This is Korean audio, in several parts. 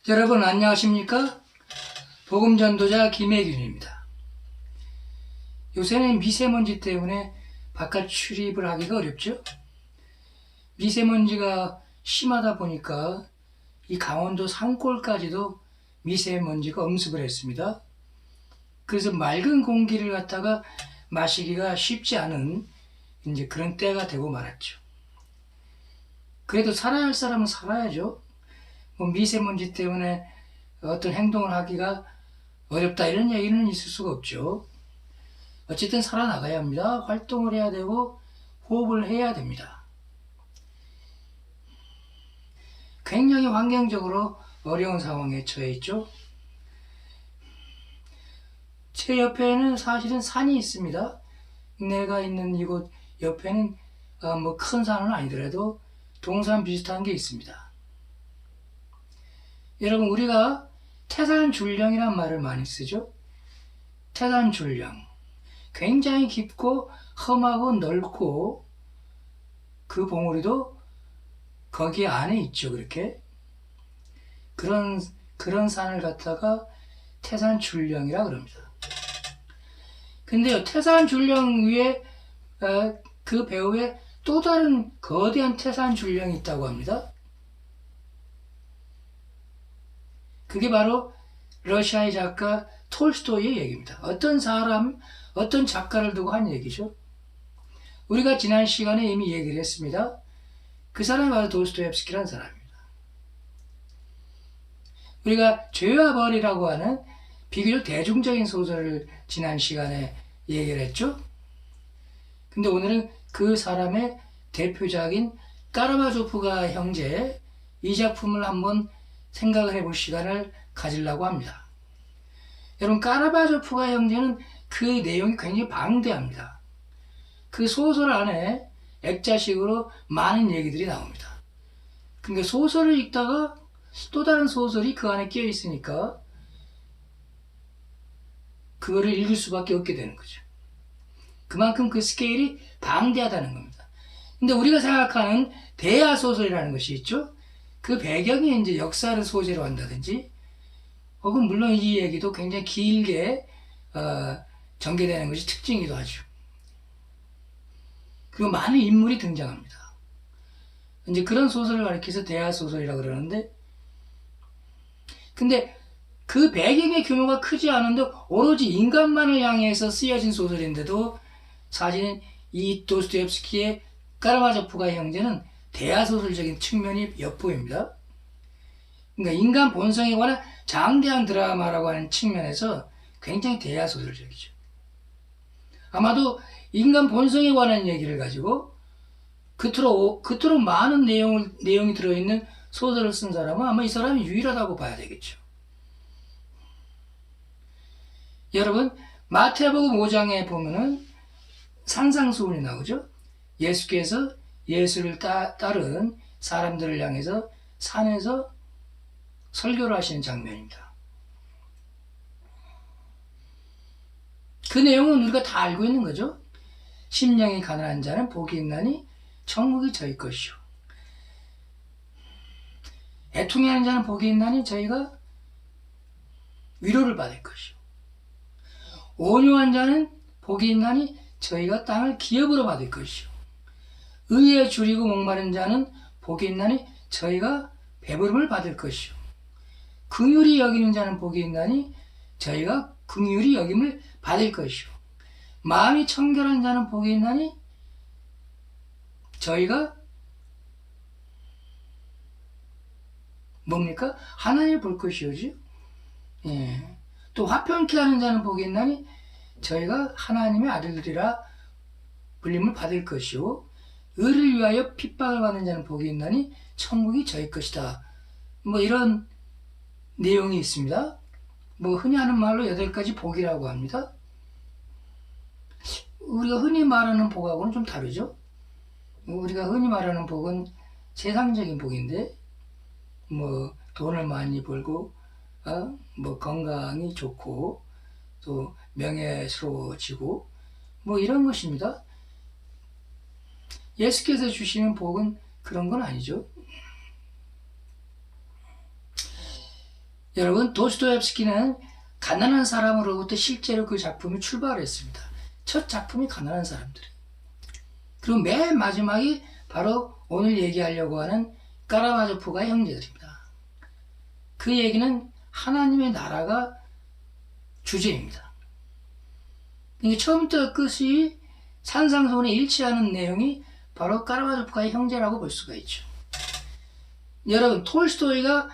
여러분 안녕하십니까? 복음전도자 김혜균입니다. 요새는 미세먼지 때문에 바깥 출입을 하기가 어렵죠? 미세먼지가 심하다 보니까 이 강원도 산골까지도 미세먼지가 엄습을 했습니다. 그래서 맑은 공기를 갖다가 마시기가 쉽지 않은 이제 그런 때가 되고 말았죠. 그래도 살아야 할 사람은 살아야죠. 미세먼지 때문에 어떤 행동을 하기가 어렵다 이런 얘기는 있을 수가 없죠. 어쨌든 살아나가야 합니다. 활동을 해야 되고 호흡을 해야 됩니다. 굉장히 환경적으로 어려운 상황에 처해 있죠. 제 옆에는 사실은 산이 있습니다. 내가 있는 이곳 옆에는 큰 산은 아니더라도 동산 비슷한 게 있습니다. 여러분, 우리가 태산줄령이란 말을 많이 쓰죠. 태산줄령, 굉장히 깊고 험하고 넓고 그 봉우리도 거기 안에 있죠. 그렇게 그런 산을 갖다가 태산줄령이라 그럽니다. 근데요, 태산줄령 위에 그 배후에 또 다른 거대한 태산줄령이 있다고 합니다. 그게 바로 러시아의 작가 톨스토이의 얘기입니다. 어떤 사람, 어떤 작가를 두고 한 얘기죠. 우리가 지난 시간에 이미 얘기를 했습니다. 그 사람이 바로 도스토옙스키라는 사람입니다. 우리가 죄와 벌이라고 하는 비교적 대중적인 소설을 지난 시간에 얘기를 했죠. 근데 오늘은 그 사람의 대표작인 까라마조프가 형제 이 작품을 한번 생각을 해볼 시간을 가지려고 합니다. 여러분, 까라마조프가 형제는 그 내용이 굉장히 방대합니다. 그 소설 안에 액자식으로 많은 얘기들이 나옵니다. 그러니까 소설을 읽다가 또 다른 소설이 그 안에 끼어 있으니까 그거를 읽을 수밖에 없게 되는 거죠. 그만큼 그 스케일이 방대하다는 겁니다. 근데 우리가 생각하는 대하소설이라는 것이 있죠. 그 배경이 이제 역사를 소재로 한다든지 혹은 물론 이 얘기도 굉장히 길게 전개되는 것이 특징이기도 하죠. 그리고 많은 인물이 등장합니다. 이제 그런 소설을 가리켜서 대하소설이라고 그러는데, 근데 그 배경의 규모가 크지 않은데 오로지 인간만을 향해서 쓰여진 소설인데도 사실은 이 도스토옙스키의 까라마조프가 형제는 대하소설적인 측면이 엿보입니다. 그러니까 인간 본성에 관한 장대한 드라마라고 하는 측면에서 굉장히 대하소설적이죠. 아마도 인간 본성에 관한 얘기를 가지고 그토록 많은 내용이 들어있는 소설을 쓴 사람은 아마 이 사람이 유일하다고 봐야 되겠죠. 여러분, 마태복음 5장에 보면은 산상수훈이 나오죠. 예수께서 예수를 따른 사람들을 향해서 산에서 설교를 하시는 장면입니다. 그 내용은 우리가 다 알고 있는 거죠. 심령이 가난한 자는 복이 있나니 천국이 저희 것이요. 애통해하는 자는 복이 있나니 저희가 위로를 받을 것이요. 온유한 자는 복이 있나니 저희가 땅을 기업으로 받을 것이요. 의에 줄이고 목마른 자는 복이 있나니 저희가 배부름을 받을 것이요. 긍휼히 여기는 자는 복이 있나니 저희가 긍휼히 여김을 받을 것이요. 마음이 청결한 자는 복이 있나니 저희가 뭡니까? 하나님을 볼 것이오지. 예. 또 화평케 하는 자는 복이 있나니 저희가 하나님의 아들들이라 불림을 받을 것이요. 의를 위하여 핍박을 받는 자는 복이 있나니 천국이 저희 것이다. 이런 내용이 있습니다. 흔히 하는 말로 8가지 복이라고 합니다. 우리가 흔히 말하는 복하고는 좀 다르죠. 우리가 흔히 말하는 복은 세상적인 복인데 돈을 많이 벌고 건강이 좋고 또 명예스러워지고 이런 것입니다. 예수께서 주시는 복은 그런 건 아니죠. 여러분, 도스토옙스키는 가난한 사람으로부터 실제로 그 작품이 출발했습니다. 첫 작품이 가난한 사람들. 그리고 맨 마지막이 바로 오늘 얘기하려고 하는 까라마조프가의 형제들입니다. 그 얘기는 하나님의 나라가 주제입니다. 그러니까 처음부터 끝이 산상수훈에 일치하는 내용이 바로 까라마조프가의 형제라고 볼 수가 있죠. 여러분, 톨스토이가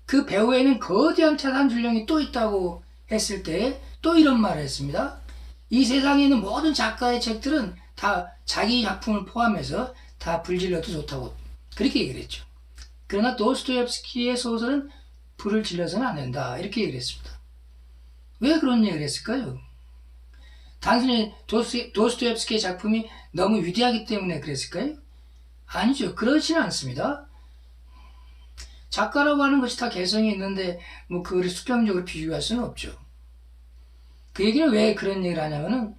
그 배후에는 거대한 태산 줄령이 또 있다고 했을 때 또 이런 말을 했습니다. 이 세상에 있는 모든 작가의 책들은 다 자기 작품을 포함해서 다 불질러도 좋다고 그렇게 얘기를 했죠. 그러나 도스토옙스키의 소설은 불을 질러서는 안 된다 이렇게 얘기를 했습니다. 왜 그런 얘기를 했을까요? 단순히 도스토옙스키의 작품이 너무 위대하기 때문에 그랬을까요? 아니죠. 그렇지는 않습니다. 작가라고 하는 것이 다 개성이 있는데 뭐 그걸 수평적으로 비교할 수는 없죠. 그 얘기는 왜 그런 얘기를 하냐면은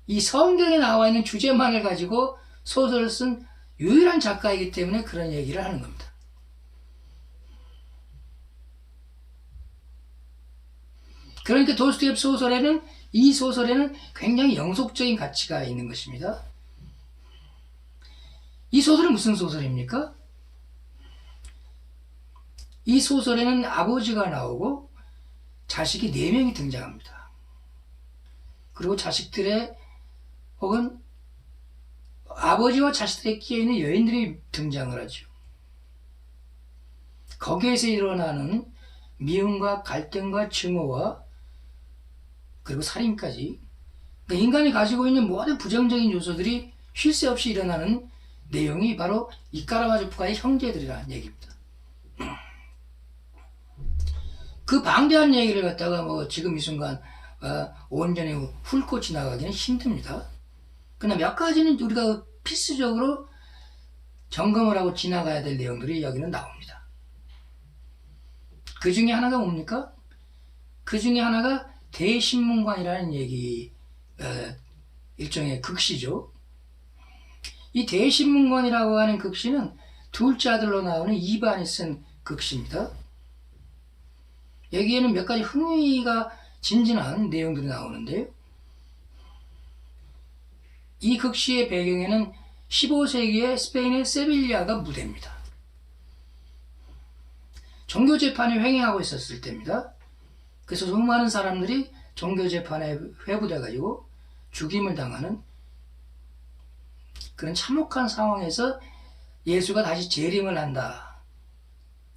이 성경에 나와 있는 주제만을 가지고 소설을 쓴 유일한 작가이기 때문에 그런 얘기를 하는 겁니다. 그러니까 도스토옙스키 소설에는 이 소설에는 굉장히 영속적인 가치가 있는 것입니다. 이 소설은 무슨 소설입니까? 이 소설에는 아버지가 나오고 자식이 4명이 등장합니다. 그리고 자식들의 혹은 아버지와 자식들에 끼어있는 여인들이 등장을 하죠. 거기에서 일어나는 미움과 갈등과 증오와 그리고 살인까지 그러니까 인간이 가지고 있는 모든 부정적인 요소들이 쉴 새 없이 일어나는 내용이 바로 이 까라마조프가의 형제들이라는 얘기입니다. 그 방대한 얘기를 갖다가 뭐 지금 이 순간 온전히 훑고 지나가기는 힘듭니다. 그러나 몇 가지는 우리가 필수적으로 점검을 하고 지나가야 될 내용들이 여기는 나옵니다. 그 중에 하나가 뭡니까? 그 중에 하나가 대신문관이라는 얘기, 일종의 극시죠. 이 대신문관이라고 하는 극시는 둘째 아들로 나오는 이반이 쓴 극시입니다. 여기에는 몇 가지 흥미가 진진한 내용들이 나오는데요. 이 극시의 배경에는 15세기의 스페인의 세빌리아가 무대입니다. 종교재판이 횡행하고 있었을 때입니다. 그래서 수많은 사람들이 종교재판에 회부돼가지고 죽임을 당하는 그런 참혹한 상황에서 예수가 다시 재림을 한다.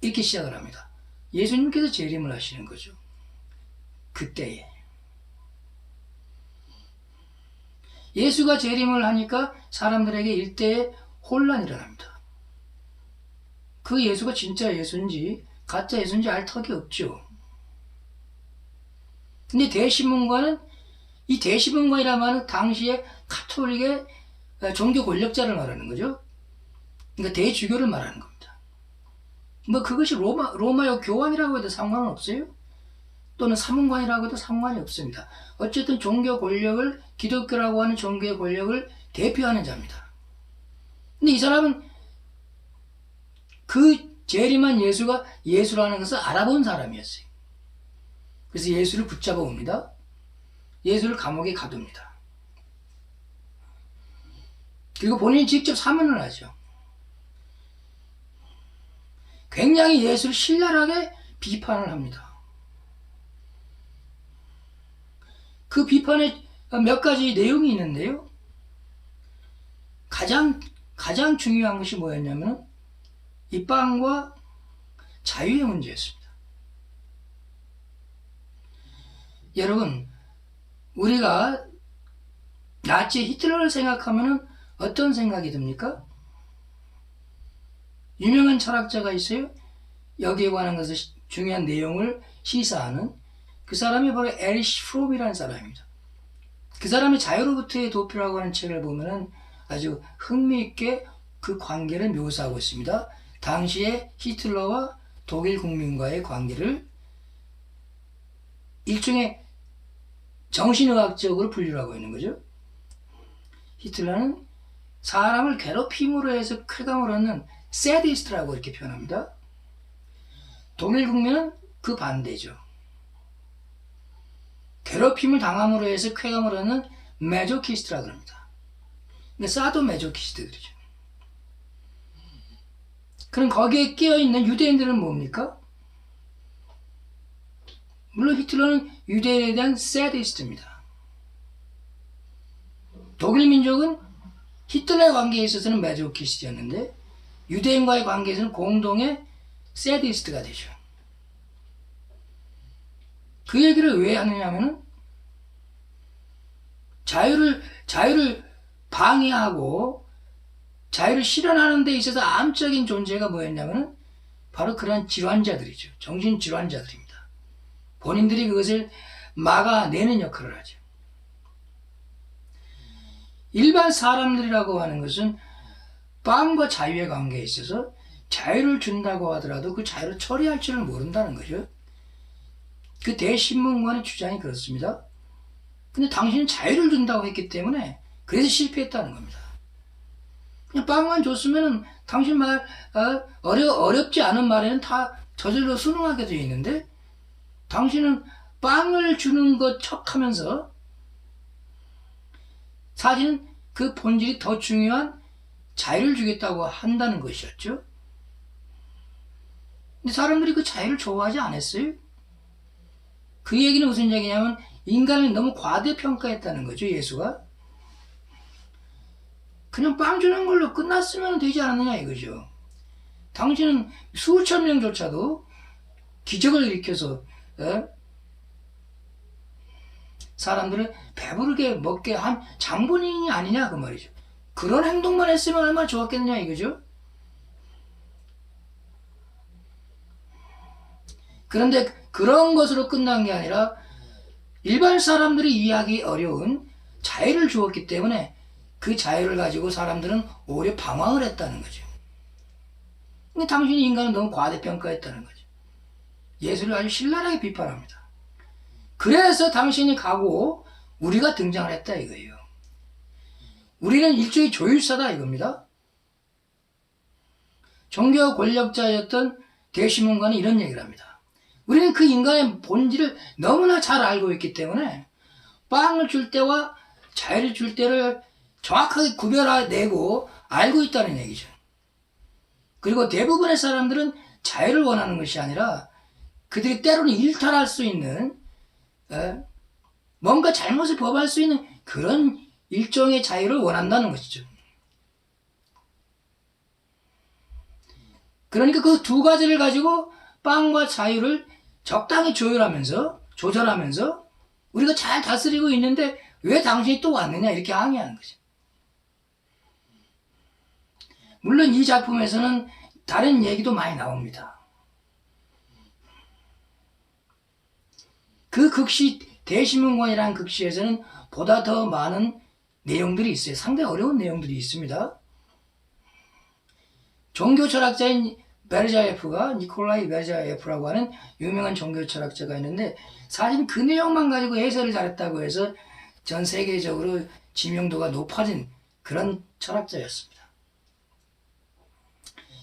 이렇게 시작을 합니다. 예수님께서 재림을 하시는 거죠. 그때에. 예수가 재림을 하니까 사람들에게 일대의 혼란이 일어납니다. 그 예수가 진짜 예수인지 가짜 예수인지 알 턱이 없죠. 근데 대신문관은 이 대신문관이라는 말은 당시에 가톨릭의 종교 권력자를 말하는 거죠. 그러니까 대주교를 말하는 겁니다. 뭐 그것이 로마의 교황이라고 해도 상관은 없어요. 또는 사문관이라고 해도 상관이 없습니다. 어쨌든 종교 권력을 기독교라고 하는 종교의 권력을 대표하는 자입니다. 근데 이 사람은 그 재림한 예수가 예수라는 것을 알아본 사람이었어요. 그래서 예수를 붙잡아 옵니다. 예수를 감옥에 가둡니다. 그리고 본인이 직접 사문을 하죠. 굉장히 예수를 신랄하게 비판을 합니다. 그 비판에 몇 가지 내용이 있는데요. 가장 중요한 것이 뭐였냐면 입방과 자유의 문제였습니다. 여러분, 우리가 나치 히틀러를 생각하면 어떤 생각이 듭니까? 유명한 철학자가 있어요. 여기에 관한 것을 중요한 내용을 시사하는 그 사람이 바로 에리시 프롬이라는 사람입니다. 그 사람이 자유로부터의 도피라고 하는 책을 보면은 아주 흥미있게 그 관계를 묘사하고 있습니다. 당시에 히틀러와 독일 국민과의 관계를 일종의 정신의학적으로 분류를 하고 있는 거죠. 히틀러는 사람을 괴롭힘으로 해서 쾌감을 얻는 세디스트라고 이렇게 표현합니다. 독일 국민은 그 반대죠. 괴롭힘을 당함으로 해서 쾌감을 얻는 메조키스트라고 합니다. 근데 사도 메조키스트들이죠. 그럼 거기에 끼어있는 유대인들은 뭡니까? 물론 히틀러는 유대인에 대한 세디스트입니다. 독일 민족은 히틀러의 관계에 있어서는 메조키스트였는데 유대인과의 관계에서는 공동의 세디스트가 되죠. 그 얘기를 왜 하느냐면은 자유를 방해하고 자유를 실현하는 데 있어서 암적인 존재가 뭐였냐면은 바로 그러한 질환자들이죠. 정신질환자들입니다. 본인들이 그것을 막아내는 역할을 하죠. 일반 사람들이라고 하는 것은 빵과 자유의 관계에 있어서 자유를 준다고 하더라도 그 자유를 처리할 줄을 모른다는 거죠. 그 대신문관의 주장이 그렇습니다. 근데 당신은 자유를 준다고 했기 때문에 그래서 실패했다는 겁니다. 그냥 빵만 줬으면 당신 말 어렵지 않은 말에는 다 저절로 순응하게 되어 있는데 당신은 빵을 주는 것 척하면서 사실은 그 본질이 더 중요한 자유를 주겠다고 한다는 것이었죠. 근데 사람들이 그 자유를 좋아하지 않았어요. 그 얘기는 무슨 얘기냐면 인간을 너무 과대평가했다는 거죠. 예수가 그냥 빵 주는 걸로 끝났으면 되지 않느냐 이거죠. 당신은 수천 명조차도 기적을 일으켜서 사람들을 배부르게 먹게 한 장본인이 아니냐 그 말이죠. 그런 행동만 했으면 얼마나 좋았겠느냐 이거죠. 그런데 그런 것으로 끝난 게 아니라 일반 사람들이 이해하기 어려운 자유를 주었기 때문에 그 자유를 가지고 사람들은 오히려 방황을 했다는 거죠. 근데 당신이 인간을 너무 과대평가했다는 거죠. 예수를 아주 신랄하게 비판합니다. 그래서 당신이 가고 우리가 등장을 했다 이거예요. 우리는 일종의 조율사다 이겁니다. 종교 권력자였던 대시문관이 이런 얘기를 합니다. 우리는 그 인간의 본질을 너무나 잘 알고 있기 때문에 빵을 줄 때와 자유를 줄 때를 정확하게 구별해내고 알고 있다는 얘기죠. 그리고 대부분의 사람들은 자유를 원하는 것이 아니라 그들이 때로는 일탈할 수 있는 뭔가 잘못을 범할 수 있는 그런 일종의 자유를 원한다는 것이죠. 그러니까 그 두 가지를 가지고 빵과 자유를 적당히 조절하면서 우리가 잘 다스리고 있는데 왜 당신이 또 왔느냐 이렇게 항의하는 거죠. 물론 이 작품에서는 다른 얘기도 많이 나옵니다. 그 극시 대시문관이라는 극시에서는 보다 더 많은 내용들이 있어요. 상당히 어려운 내용들이 있습니다. 종교 철학자인 베르자예프가 니콜라이 베르자예프라고 하는 유명한 종교 철학자가 있는데 사실 그 내용만 가지고 해설을 잘했다고 해서 전 세계적으로 지명도가 높아진 그런 철학자였습니다.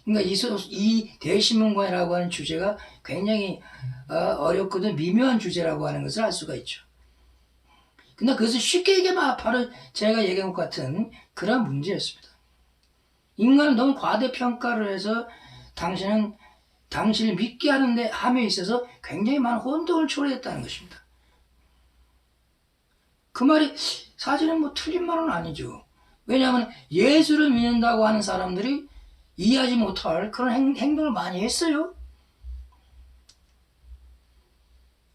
그러니까 이 대시문관이라고 하는 주제가 굉장히 어렵거든 미묘한 주제라고 하는 것을 알 수가 있죠. 근데 그것을 쉽게 얘기하면 바로 제가 얘기한 것 같은 그런 문제였습니다. 인간은 너무 과대평가를 해서 당신은 당신을 믿게 하는데 함에 있어서 굉장히 많은 혼동을 초래했다는 것입니다. 그 말이 사실은 뭐 틀린 말은 아니죠. 왜냐하면 예수를 믿는다고 하는 사람들이 이해하지 못할 그런 행동을 많이 했어요.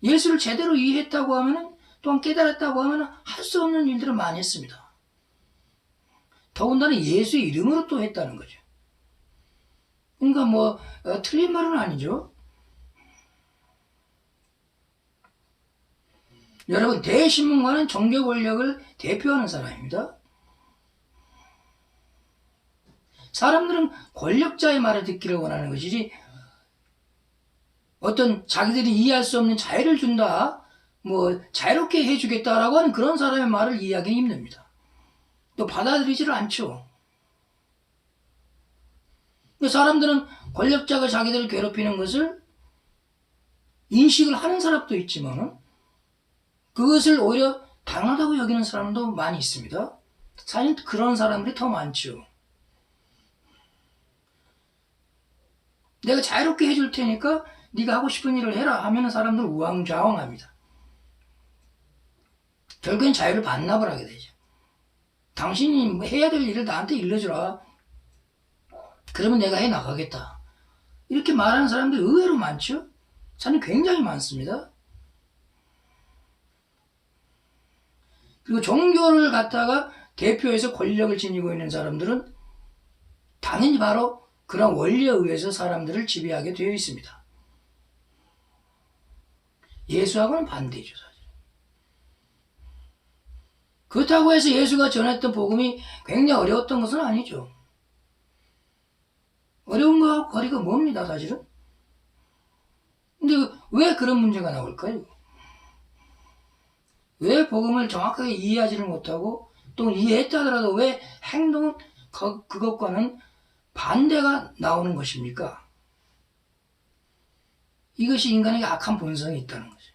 예수를 제대로 이해했다고 하면 또한 깨달았다고 하면 할 수 없는 일들을 많이 했습니다. 더군다나 예수의 이름으로 또 했다는 거죠. 그러니까 뭐 틀린 말은 아니죠. 여러분 대신문관은 종교 권력을 대표하는 사람입니다. 사람들은 권력자의 말을 듣기를 원하는 것이지 어떤 자기들이 이해할 수 없는 자유를 준다, 뭐 자유롭게 해주겠다라고 하는 그런 사람의 말을 이해하기 힘듭니다. 또 받아들이지를 않죠. 사람들은 권력자가 자기들을 괴롭히는 것을 인식을 하는 사람도 있지만 그것을 오히려 당하다고 여기는 사람도 많이 있습니다. 사실 그런 사람들이 더 많죠. 내가 자유롭게 해줄 테니까 네가 하고 싶은 일을 해라 하면 사람들 우왕좌왕합니다. 결국엔 자유를 반납을 하게 되죠. 당신이 해야 될 일을 나한테 일러주라. 그러면 내가 해 나가겠다. 이렇게 말하는 사람들이 의외로 많죠. 사실 굉장히 많습니다. 그리고 종교를 갖다가 대표해서 권력을 지니고 있는 사람들은 당연히 바로 그런 원리에 의해서 사람들을 지배하게 되어 있습니다. 예수하고는 반대죠, 사실. 그렇다고 해서 예수가 전했던 복음이 굉장히 어려웠던 것은 아니죠. 어려운 거하고 거리가 멉니다, 사실은. 근데 왜 그런 문제가 나올까요? 왜 복음을 정확하게 이해하지를 못하고 또 이해했다 하더라도 왜 행동은 그것과는 반대가 나오는 것입니까? 이것이 인간에게 악한 본성이 있다는 거죠.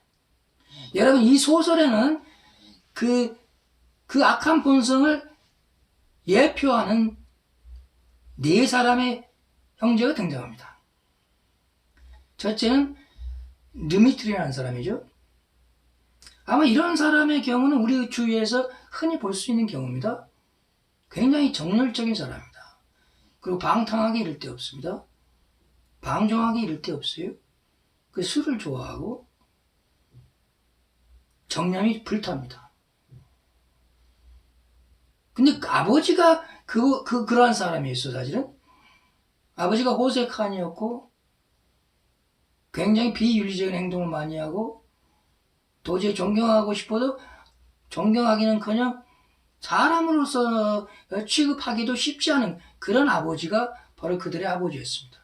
여러분, 이 소설에는 그 악한 본성을 예표하는 네 사람의 형제가 등장합니다. 첫째는 드미트리라는 사람이죠. 아마 이런 사람의 경우는 우리 주위에서 흔히 볼 수 있는 경우입니다. 굉장히 정열적인 사람입니다. 그리고 방탕하게 이를 데 없습니다. 방종하게 이를 데 없어요. 그 술을 좋아하고 정념이 불탑니다. 근데 아버지가 그러한 사람이었어, 사실은. 아버지가 호세칸이었고 굉장히 비윤리적인 행동을 많이 하고 도저히 존경하고 싶어도 존경하기는커녕 사람으로서 취급하기도 쉽지 않은 그런 아버지가 바로 그들의 아버지였습니다.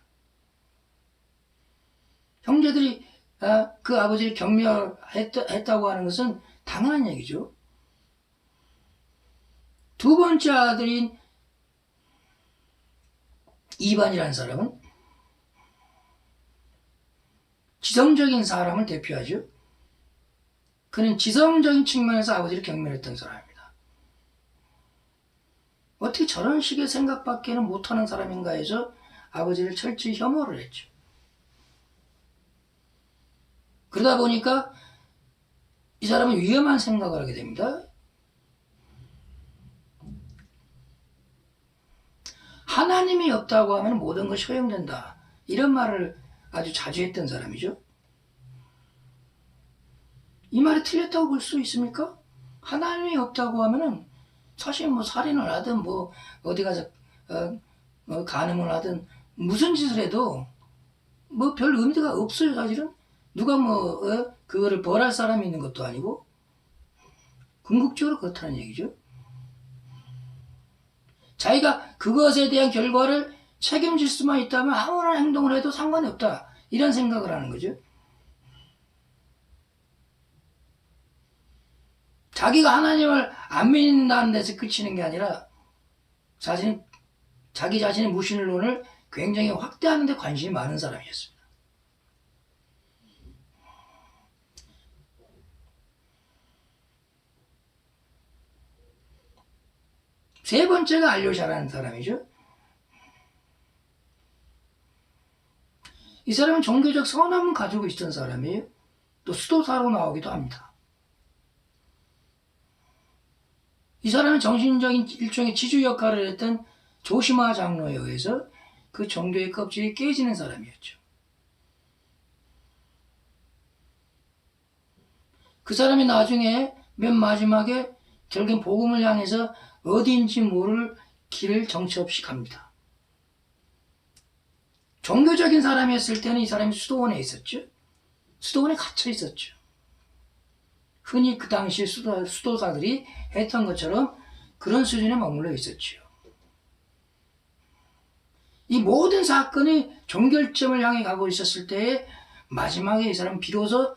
형제들이 그 아버지를 경멸했다고 하는 것은 당연한 얘기죠. 두 번째 아들인 이반이라는 사람은 지성적인 사람을 대표하죠. 그는 지성적인 측면에서 아버지를 경멸했던 사람입니다. 어떻게 저런 식의 생각밖에는 못하는 사람인가 해서 아버지를 철저히 혐오를 했죠. 그러다 보니까 이 사람은 위험한 생각을 하게 됩니다. 하나님이 없다고 하면 모든 것이 허용된다. 이런 말을 아주 자주 했던 사람이죠. 이 말이 틀렸다고 볼 수 있습니까? 하나님이 없다고 하면은 사실 뭐 살인을 하든 뭐 어디 가서 간음을 하든 무슨 짓을 해도 뭐 별 의미가 없어요, 사실은. 누가 그거를 벌할 사람이 있는 것도 아니고 궁극적으로 그렇다는 얘기죠. 자기가 그것에 대한 결과를 책임질 수만 있다면 아무나 행동을 해도 상관이 없다. 이런 생각을 하는 거죠. 자기가 하나님을 안 믿는다는 데서 그치는 게 아니라 자기 자신의 무신론을 굉장히 확대하는 데 관심이 많은 사람이었습니다. 세 번째가 알료샤라는 사람이죠. 이 사람은 종교적 선함을 가지고 있던 사람이에요. 또 수도사로 나오기도 합니다. 이 사람은 정신적인 일종의 지주 역할을 했던 조시마 장로에 의해서 그 종교의 껍질이 깨지는 사람이었죠. 그 사람이 나중에 맨 마지막에 결국엔 복음을 향해서 어디인지 모를 길을 정처 없이 갑니다. 종교적인 사람이었을 때는 이 사람이 수도원에 있었죠. 수도원에 갇혀 있었죠. 흔히 그 당시 수도사들이 했던 것처럼 그런 수준에 머물러 있었죠. 이 모든 사건이 종결점을 향해 가고 있었을 때에 마지막에 이 사람은 비로소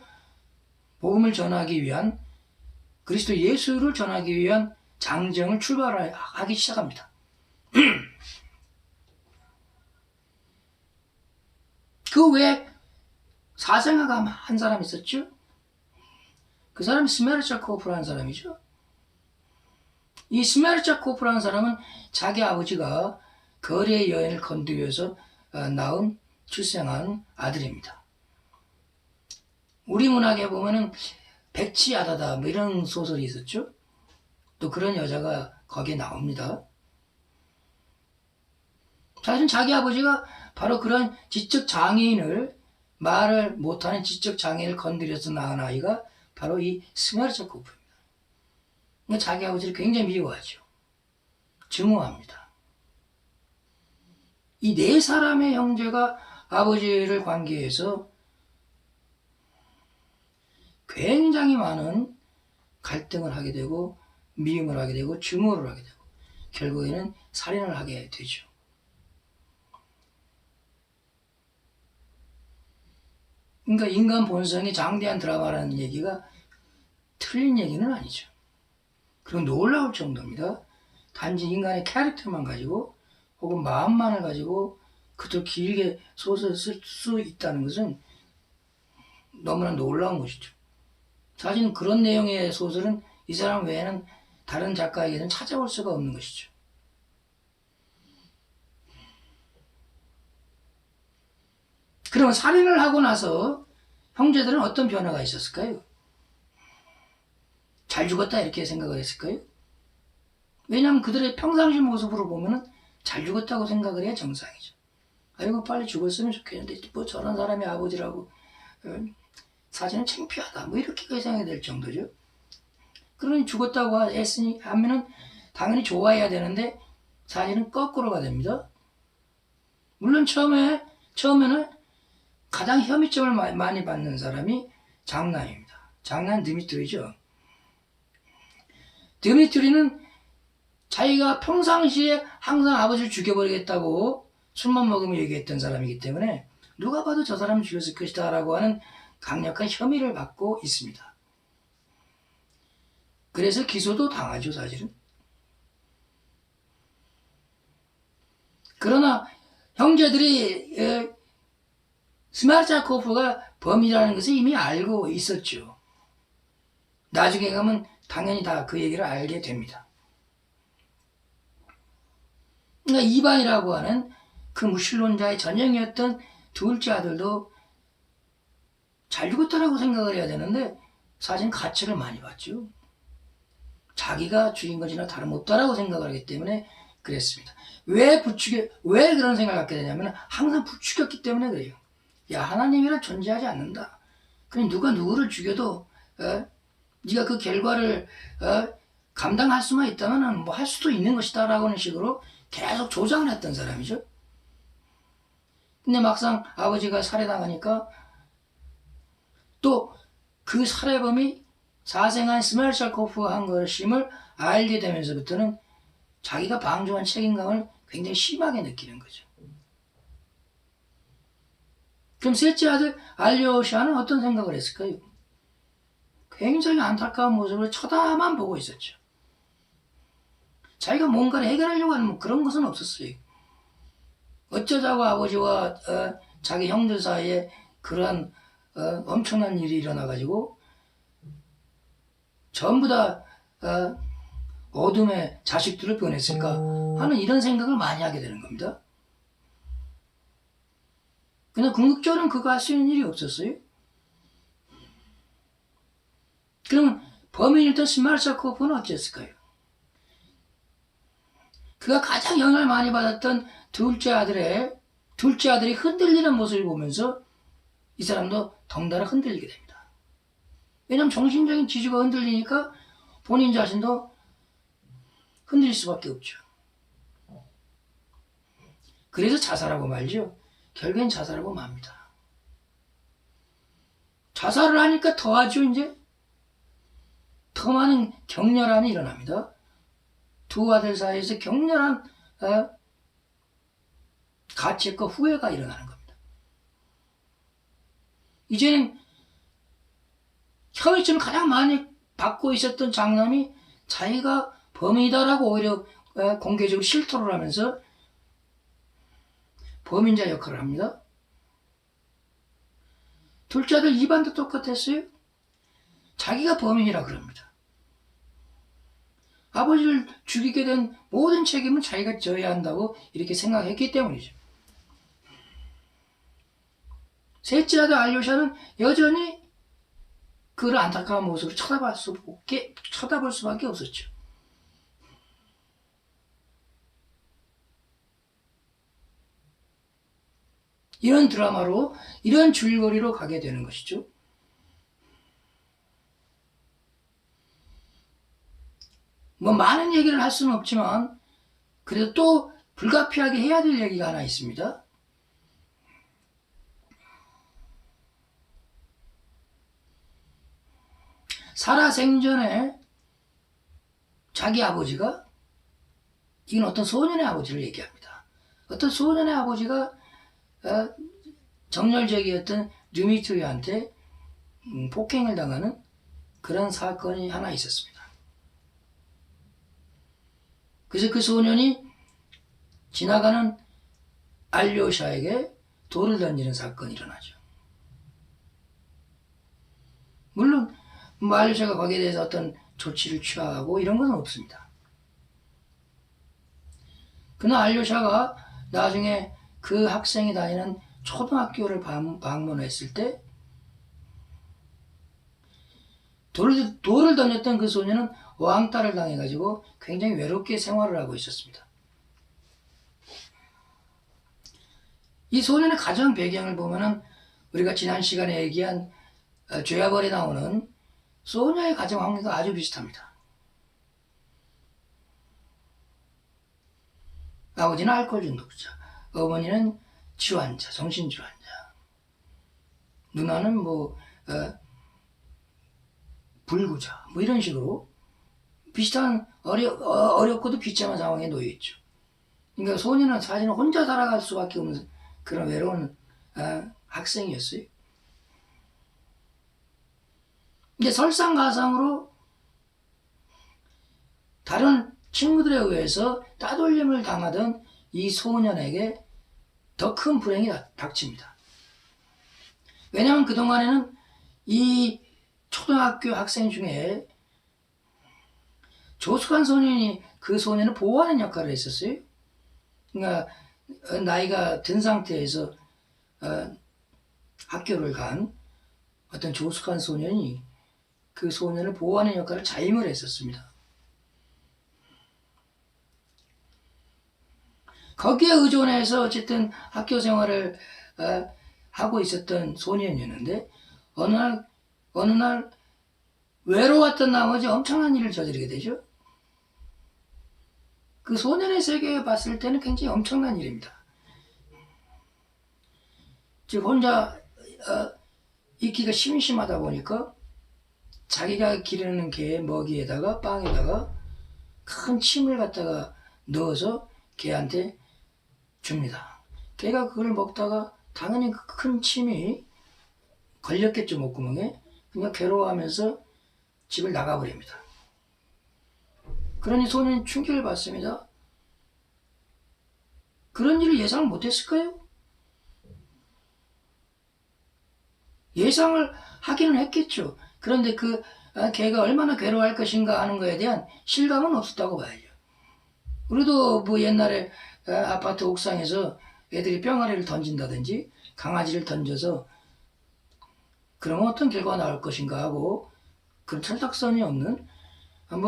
복음을 전하기 위한 그리스도 예수를 전하기 위한 장정을 출발하기 시작합니다. 그 외에 사생아가 한 사람 있었죠. 그 사람이 스메르차코프라는 사람이죠. 이 스메르차코프라는 사람은 자기 아버지가 거리의 여인을 건드려서 낳은 출생한 아들입니다. 우리 문학에 보면은 백치야다다 뭐 이런 소설이 있었죠. 또 그런 여자가 거기에 나옵니다. 사실 자기 아버지가 바로 그런 지적 장애인을, 말을 못하는 지적 장애인을 건드려서 낳은 아이가 바로 이 스메르차코프입니다. 그러니까 자기 아버지를 굉장히 미워하죠. 증오합니다. 이 네 사람의 형제가 아버지를 관계해서 굉장히 많은 갈등을 하게 되고 미움을 하게 되고 증오를 하게 되고 결국에는 살인을 하게 되죠. 그러니까 인간 본성이 장대한 드라마라는 얘기가 틀린 얘기는 아니죠. 그리고 놀라울 정도입니다. 단지 인간의 캐릭터만 가지고 혹은 마음만을 가지고 그토록 길게 소설을 쓸 수 있다는 것은 너무나 놀라운 것이죠. 사실은 그런 내용의 소설은 이 사람 외에는 다른 작가에게는 찾아볼 수가 없는 것이죠. 그러면 살인을 하고 나서 형제들은 어떤 변화가 있었을까요? 잘 죽었다 이렇게 생각을 했을까요? 왜냐하면 그들의 평상시 모습으로 보면 잘 죽었다고 생각을 해야 정상이죠. 아이고 빨리 죽었으면 좋겠는데 뭐 저런 사람이 아버지라고 사실은 창피하다 뭐 이렇게 생각이 될 정도죠. 그러니 죽었다고 했으니 하면은 당연히 좋아해야 되는데 사실은 거꾸로가 됩니다. 물론 처음에는 가장 혐의점을 많이 받는 사람이 장남입니다. 장남 드미트리죠. 드미트리는 자기가 평상시에 항상 아버지를 죽여버리겠다고 술만 먹으면 얘기했던 사람이기 때문에 누가 봐도 저 사람을 죽였을 것이다 라고 하는 강력한 혐의를 받고 있습니다. 그래서 기소도 당하죠, 사실은. 그러나 형제들이 스마르차코프가 범인이라는 것을 이미 알고 있었죠. 나중에 가면 당연히 다 그 얘기를 알게 됩니다. 그러니까 이반이라고 하는 그 무신론자의 전형이었던 둘째 아들도 잘 죽었다라고 생각을 해야 되는데 사실 가책을 많이 받죠. 자기가 죽인 것이나 다름없다라고 생각을 하기 때문에 그랬습니다. 왜 그런 생각을 갖게 되냐면 항상 부추겼기 때문에 그래요. 야, 하나님이란 존재하지 않는다. 그럼 누가 누구를 죽여도 네가 그 결과를 감당할 수만 있다면 뭐 할 수도 있는 것이다 라고 하는 식으로 계속 조장을 했던 사람이죠. 근데 막상 아버지가 살해당하니까 또 그 살해범이 사생아인 스멜차코프가 한 것임을 알게 되면서부터는 자기가 방조한 책임감을 굉장히 심하게 느끼는 거죠. 그럼 셋째 아들 알리오샤는 어떤 생각을 했을까요? 굉장히 안타까운 모습을 쳐다만 보고 있었죠. 자기가 뭔가를 해결하려고 하는 뭐 그런 것은 없었어요. 어쩌자고 아버지와 자기 형들 사이에 그러한 엄청난 일이 일어나가지고 전부 다 어둠의 자식들을 보냈을까 하는 이런 생각을 많이 하게 되는 겁니다. 그냥 궁극적으로는 그거 할 수 있는 일이 없었어요. 그럼 범인이었던 스마르차코프는 어땠을까요? 그가 가장 영향을 많이 받았던 둘째 아들이 흔들리는 모습을 보면서 이 사람도 덩달아 흔들리게 됩니다. 왜냐하면 정신적인 지주가 흔들리니까 본인 자신도 흔들릴 수밖에 없죠. 그래서 자살하고 말죠. 결국엔 자살하고 맙니다. 자살을 하니까 더하죠, 이제. 더 많은 격렬함이 일어납니다. 두 아들 사이에서 격렬한 가책과 후회가 일어나는 겁니다. 이제는 혐의점을 가장 많이 받고 있었던 장남이 자기가 범인이다라고 오히려 공개적으로 실토를 하면서 범인자 역할을 합니다. 둘째 아들 이반도 똑같았어요. 자기가 범인이라 그럽니다. 아버지를 죽이게 된 모든 책임은 자기가 져야 한다고 이렇게 생각했기 때문이죠. 셋째 아들 알료샤는 여전히 그를 안타까운 모습으로 쳐다볼 수밖에 없었죠. 이런 드라마로, 이런 줄거리로 가게 되는 것이죠. 뭐 많은 얘기를 할 수는 없지만 그래도 또 불가피하게 해야 될 얘기가 하나 있습니다. 살아 생전에 자기 아버지가, 이건 어떤 소년의 아버지를 얘기합니다. 어떤 소년의 아버지가 정열제기였던 드미트리한테 폭행을 당하는 그런 사건이 하나 있었습니다. 그래서 그 소년이 지나가는 알료샤에게 돌을 던지는 사건이 일어나죠. 물론 알료샤가 거기에 대해서 어떤 조치를 취하고 이런 건 없습니다. 그러나 알료샤가 나중에 그 학생이 다니는 초등학교를 방문했을 때 돌을 던졌던 그 소년은 왕따를 당해가지고 굉장히 외롭게 생활을 하고 있었습니다. 이 소년의 가정 배경을 보면은 우리가 지난 시간에 얘기한 죄와벌에 나오는 소녀의 가정 환경과 아주 비슷합니다. 아버지는 알코올 중독자, 어머니는 질환자, 정신질환자, 누나는 불구자, 이런 식으로 비슷한 어렵고도 비참한 상황에 놓여 있죠. 그러니까 소년은 사실은 혼자 살아갈 수밖에 없는 그런 외로운 학생이었어요. 이제 설상가상으로 다른 친구들에 의해서 따돌림을 당하던 이 소년에게 더 큰 불행이 닥칩니다. 왜냐하면 그동안에는 이 초등학교 학생 중에 조숙한 소년이 그 소년을 보호하는 역할을 했었어요. 그러니까 나이가 든 상태에서 학교를 간 어떤 조숙한 소년이 그 소년을 보호하는 역할을 자임을 했었습니다. 거기에 의존해서 어쨌든 학교 생활을 하고 있었던 소년이었는데 어느 날 외로웠던 나머지 엄청난 일을 저지르게 되죠. 그 소년의 세계에 봤을 때는 굉장히 엄청난 일입니다. 즉 혼자 있기가 심심하다 보니까 자기가 기르는 개의 먹이에다가 빵에다가 큰 침을 갖다가 넣어서 개한테 줍니다. 개가 그걸 먹다가 당연히 그 큰 침이 걸렸겠죠, 목구멍에. 그러니까 괴로워하면서 집을 나가버립니다. 그러니 소년이 충격을 받습니다. 그런 일을 예상을 못했을까요? 예상을 하기는 했겠죠. 그런데 그 개가 얼마나 괴로워할 것인가 하는 것에 대한 실감은 없었다고 봐야죠. 우리도 옛날에 아파트 옥상에서 애들이 뿅아리를 던진다든지 강아지를 던져서 그러면 어떤 결과가 나올 것인가 하고 그런 철딱선이 없는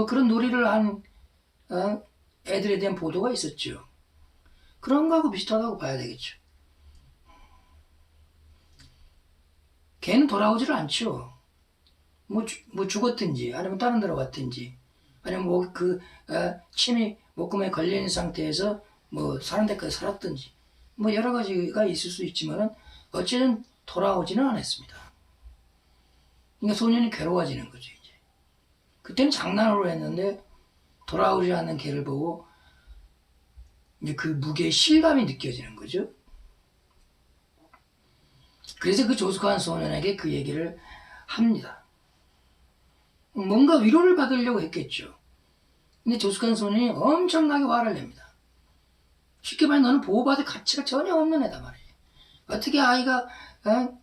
그런 놀이를 한 애들에 대한 보도가 있었죠. 그런 거하고 비슷하다고 봐야 되겠죠. 개는 돌아오지를 않죠. 죽었든지 아니면 다른 데로 갔든지 아니면 침이 목구멍에 걸려있는 상태에서 사는 데까지 살았든지 여러 가지가 있을 수 있지만은 어쨌든 돌아오지는 않았습니다. 그러니까 소년이 괴로워지는 거죠. 이제 그때는 장난으로 했는데 돌아오지 않는 개를 보고 이제 그 무게의 실감이 느껴지는 거죠. 그래서 그 조숙한 소년에게 그 얘기를 합니다. 뭔가 위로를 받으려고 했겠죠. 근데 조숙한 소년이 엄청나게 화를 냅니다. 쉽게 말해 너는 보호받을 가치가 전혀 없는 애다 말이에요. 어떻게 아이가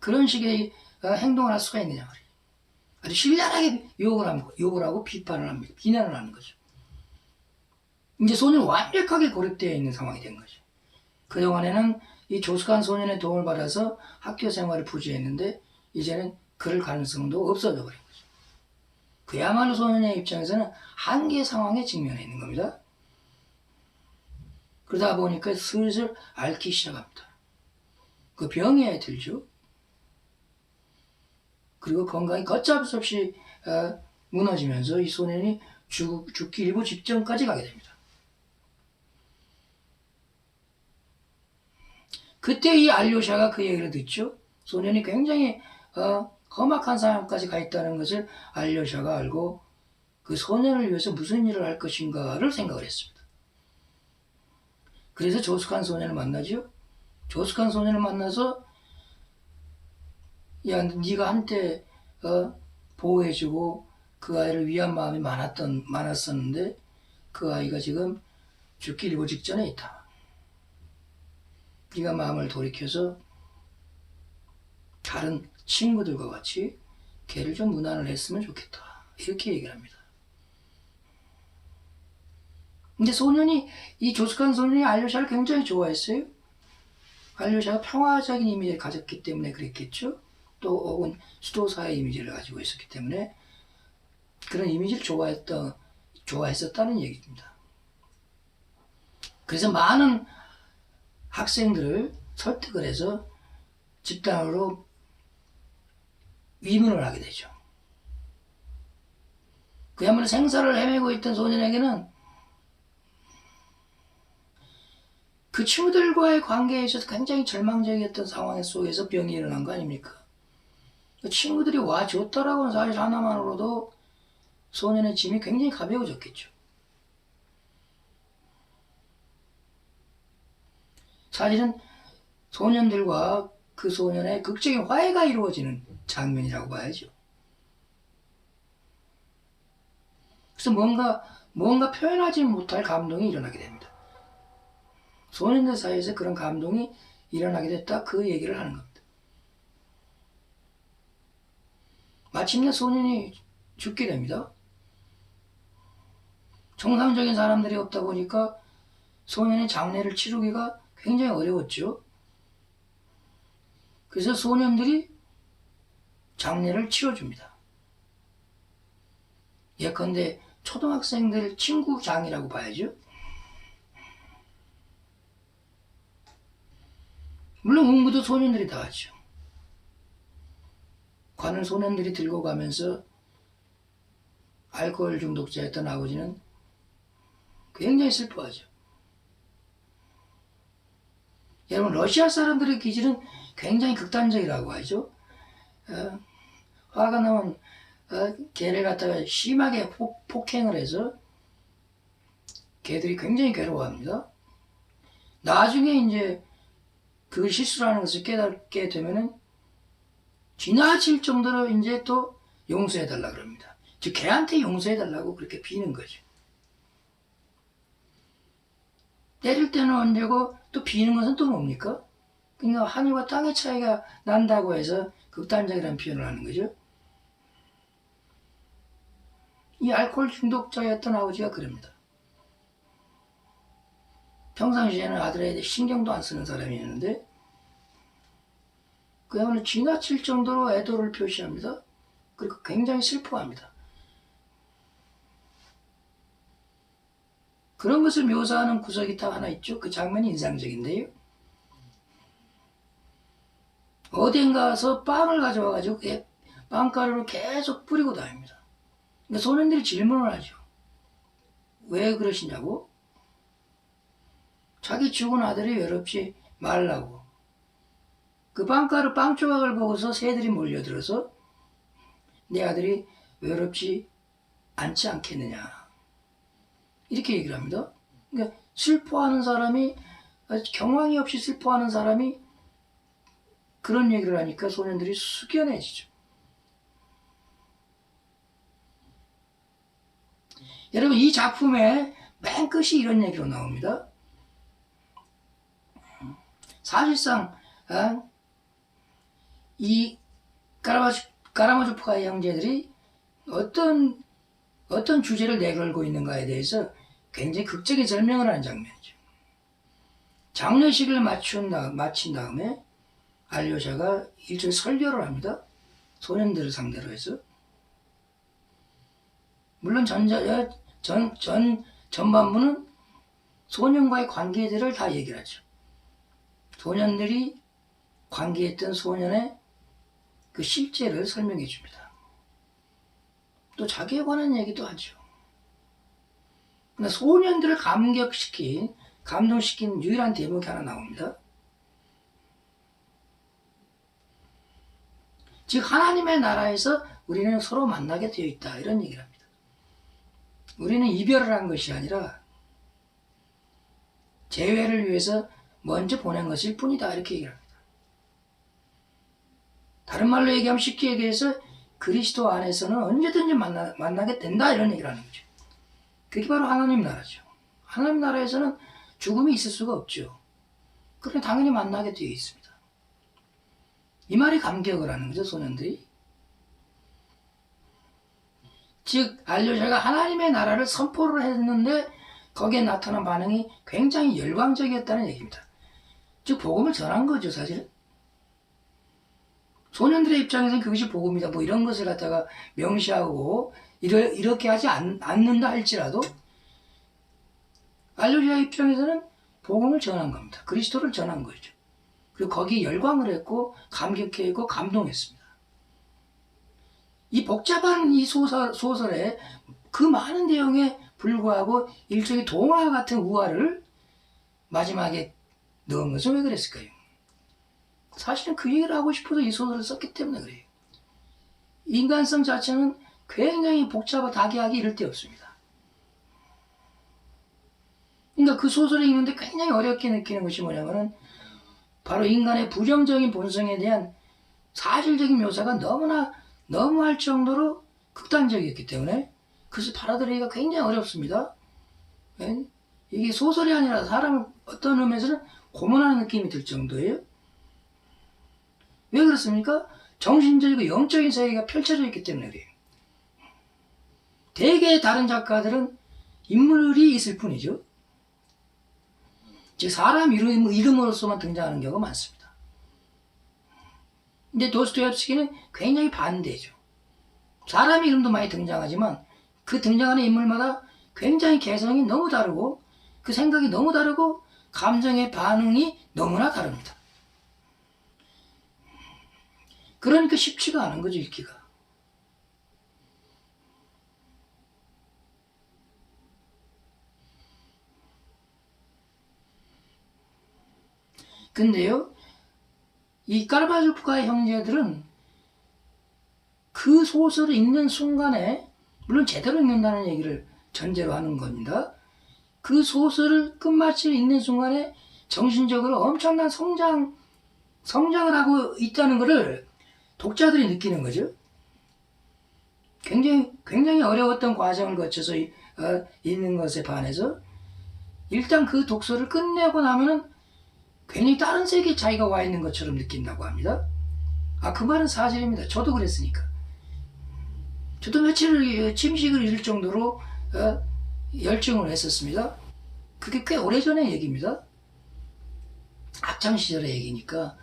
그런 식의 행동을 할 수가 있느냐 말이에요. 아주 신랄하게 욕을 하고 비판을 합니다. 비난을 하는 거죠. 이제 소년은 완벽하게 고립되어 있는 상황이 된 거죠. 그동안에는 이 조숙한 소년의 도움을 받아서 학교 생활을 부주했는데 이제는 그럴 가능성도 없어져 버린 거죠. 그야말로 소년의 입장에서는 한계 상황에 직면해 있는 겁니다. 그러다 보니까 슬슬 앓기 시작합니다. 그 병에 들죠. 그리고 건강이 걷잡을 수 없이 무너지면서 이 소년이 죽기 일부 직전까지 가게 됩니다. 그때 이 알료샤가 그 얘기를 듣죠. 소년이 굉장히 험악한 상황까지 가 있다는 것을 알료샤가 알고 그 소년을 위해서 무슨 일을 할 것인가를 생각을 했습니다. 그래서 조숙한 소년을 만나죠. 조숙한 소년을 만나서 야, 네가 한때 보호해주고 그 아이를 위한 마음이 많았었는데 그 아이가 지금 죽기 일보 직전에 있다. 네가 마음을 돌이켜서 다른 친구들과 같이 걔를 좀 문안을 했으면 좋겠다. 이렇게 얘기를 합니다. 근데 이 조숙한 소년이 알료샤를 굉장히 좋아했어요. 알료샤가 평화적인 이미지를 가졌기 때문에 그랬겠죠. 또 혹은 수도사의 이미지를 가지고 있었기 때문에 그런 이미지를 좋아했었다는 얘기입니다. 그래서 많은 학생들을 설득을 해서 집단으로 위문을 하게 되죠. 그야말로 생사를 헤매고 있던 소년에게는 그 친구들과의 관계에 있어서 굉장히 절망적이었던 상황 속에서 병이 일어난 거 아닙니까? 그 친구들이 와줬다라고는 사실 하나만으로도 소년의 짐이 굉장히 가벼워졌겠죠. 사실은 소년들과 그 소년의 극적인 화해가 이루어지는 장면이라고 봐야죠. 그래서 뭔가 표현하지 못할 감동이 일어나게 됩니다. 소년들 사이에서 그런 감동이 일어나게 됐다, 그 얘기를 하는 겁니다. 마침내 소년이 죽게 됩니다. 정상적인 사람들이 없다 보니까 소년의 장례를 치르기가 굉장히 어려웠죠. 그래서 소년들이 장례를 치러줍니다. 예컨대 초등학생들 친구장이라고 봐야죠. 물론 운구도 소년들이 다 하죠. 관을 소년들이 들고 가면서 알코올 중독자였던 아버지는 굉장히 슬퍼하죠. 여러분, 러시아 사람들의 기질은 굉장히 극단적이라고 하죠. 화가 나면 개를 갖다가 심하게 폭행을 해서 개들이 굉장히 괴로워합니다. 나중에 이제 그걸 실수라는 것을 깨닫게 되면은 지나칠 정도로 이제 또 용서해달라 그럽니다. 즉 개한테 용서해달라고 그렇게 비는 거죠. 때릴 때는 언제고 또 비는 것은 또 뭡니까? 그러니까 하늘과 땅의 차이가 난다고 해서 극단적이라는 표현을 하는 거죠. 이 알코올 중독자였던 아버지가 그럽니다. 평상시에는 아들에게 신경도 안 쓰는 사람이었는데 그야말로 지나칠 정도로 애도를 표시합니다. 그리고 굉장히 슬퍼합니다. 그런 것을 묘사하는 구석이 딱 하나 있죠. 그 장면이 인상적인데요. 어딘가서 빵을 가져와가지고 빵가루를 계속 뿌리고 다닙니다. 그러니까 소년들이 질문을 하죠. 왜 그러시냐고? 자기 죽은 아들이 외롭지 말라고. 그 빵 조각을 보고서 새들이 몰려들어서 내 아들이 외롭지 않지 않겠느냐. 이렇게 얘기를 합니다. 그러니까 슬퍼하는 사람이, 경황이 없이 슬퍼하는 사람이 그런 얘기를 하니까 소년들이 숙연해지죠. 여러분, 이 작품의 맨 끝이 이런 얘기로 나옵니다. 사실상 이 까라마조프가의 형제들이 어떤 주제를 내걸고 있는가에 대해서 굉장히 극적인 설명을 하는 장면이죠. 장례식을 마친 다음에 알료샤가 일종의 설교를 합니다. 소년들을 상대로 해서. 물론 전반부는 소년과의 관계들을 다 얘기를 하죠. 소년들이 관계했던 소년의 그 실제를 설명해 줍니다. 또 자기에 관한 얘기도 하죠. 근데 소년들을 감동시킨 유일한 대목이 하나 나옵니다. 즉 하나님의 나라에서 우리는 서로 만나게 되어 있다, 이런 얘기를 합니다. 우리는 이별을 한 것이 아니라 재회를 위해서 먼저 보낸 것일 뿐이다, 이렇게 얘기를 합니다. 다른 말로 얘기하면 쉽게 얘기해서 그리스도 안에서는 언제든지 만나게 된다, 이런 얘기를 하는 거죠. 그게 바로 하나님 나라죠. 하나님 나라에서는 죽음이 있을 수가 없죠. 그러니 당연히 만나게 되어 있습니다. 이 말이 감격을 하는 거죠, 소년들이. 즉 알료샤가 하나님의 나라를 선포를 했는데 거기에 나타난 반응이 굉장히 열광적이었다는 얘기입니다. 즉 복음을 전한 거죠, 사실은. 소년들의 입장에서는 그것이 복음이다, 뭐 이런 것을 갖다가 명시하고 이렇게 하지 않는다 할지라도 알료샤의 입장에서는 복음을 전한 겁니다. 그리스도를 전한 거죠. 그리고 거기에 열광을 했고 감격했고 감동했습니다. 이 복잡한 이 소설에 그 많은 내용에 불구하고 일종의 동화 같은 우화를 마지막에 넣은 것은 왜 그랬을까요? 사실은 그 얘기를 하고 싶어서 이 소설을 썼기 때문에 그래요. 인간성 자체는 굉장히 복잡하고 다기하기 이를 데 없습니다. 그러니까 그 소설을 읽는데 굉장히 어렵게 느끼는 것이 뭐냐면은 바로 인간의 부정적인 본성에 대한 사실적인 묘사가 너무할 정도로 극단적이었기 때문에 그것을 받아들이기가 굉장히 어렵습니다. 이게 소설이 아니라 사람을 어떤 의미에서는 고문하는 느낌이 들 정도예요. 왜 그렇습니까? 정신적이고 영적인 세계가 펼쳐져 있기 때문에 그래요. 대개 다른 작가들은 인물이 있을 뿐이죠. 즉 사람 이름으로서만 등장하는 경우가 많습니다. 근데 도스토옙스키는 굉장히 반대죠. 사람 이름도 많이 등장하지만 그 등장하는 인물마다 굉장히 개성이 너무 다르고 그 생각이 너무 다르고 감정의 반응이 너무나 다릅니다. 그러니까 쉽지가 않은 거죠, 읽기가. 근데요, 이 까라마조프가의 형제들은 그 소설을 읽는 순간에, 물론 제대로 읽는다는 얘기를 전제로 하는 겁니다. 그 소설을 끝마치고 읽는 순간에 정신적으로 엄청난 성장을 하고 있다는 것을 독자들이 느끼는 거죠. 굉장히 어려웠던 과정을 거쳐서 읽는 것에 반해서 일단 그 독서를 끝내고 나면은 괜히 다른 세계에 자기가 와 있는 것처럼 느낀다고 합니다. 그 말은 사실입니다. 저도 그랬으니까. 저도 며칠 침식을 잃을 정도로 열정을 했었습니다. 그게 꽤 오래전의 얘기입니다. 학창시절의 얘기니까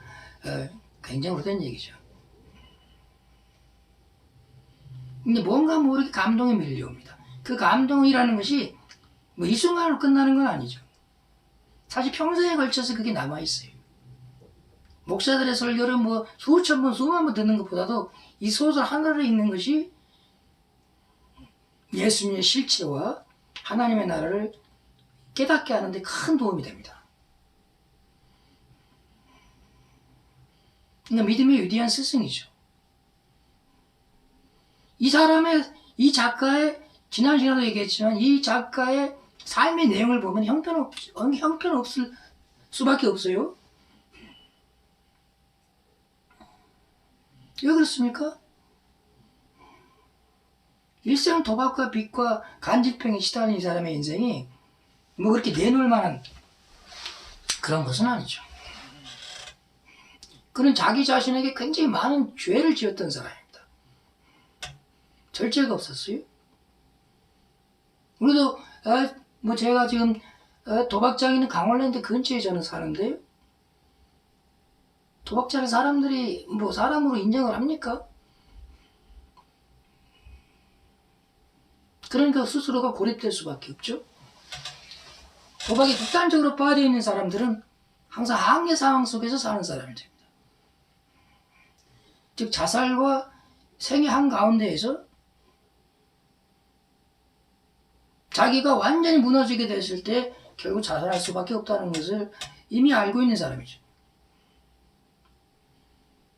굉장히 오래된 얘기죠. 근데 뭔가 모르게 감동이 밀려옵니다. 그 감동이라는 것이 뭐 이 순간으로 끝나는 건 아니죠. 사실 평생에 걸쳐서 그게 남아있어요. 목사들의 설교를 뭐 수천 번, 수만 번 듣는 것보다도 이 소설 하나를 읽는 것이 예수님의 실체와 하나님의 나라를 깨닫게 하는데 큰 도움이 됩니다. 그러니까 믿음의 위대한 스승이죠. 이 작가의, 지난 시간에도 얘기했지만 이 작가의 삶의 내용을 보면 형편없을 수밖에 없어요. 왜 그렇습니까? 일생 도박과 빚과 간질병에 시달린 이 사람의 인생이 뭐 그렇게 내놓을 만한 그런 것은 아니죠. 그는 자기 자신에게 굉장히 많은 죄를 지었던 사람입니다. 절제가 없었어요. 우리도 뭐 제가 지금 도박장 있는 강원랜드 근처에 저는 사는데요. 도박자를 사람들이 뭐 사람으로 인정을 합니까? 그러니까 스스로가 고립될 수밖에 없죠. 도박에 극단적으로 빠져 있는 사람들은 항상 한계 상황 속에서 사는 사람이 됩니다. 즉 자살과 생의 한가운데에서 자기가 완전히 무너지게 됐을 때 결국 자살할 수밖에 없다는 것을 이미 알고 있는 사람이죠.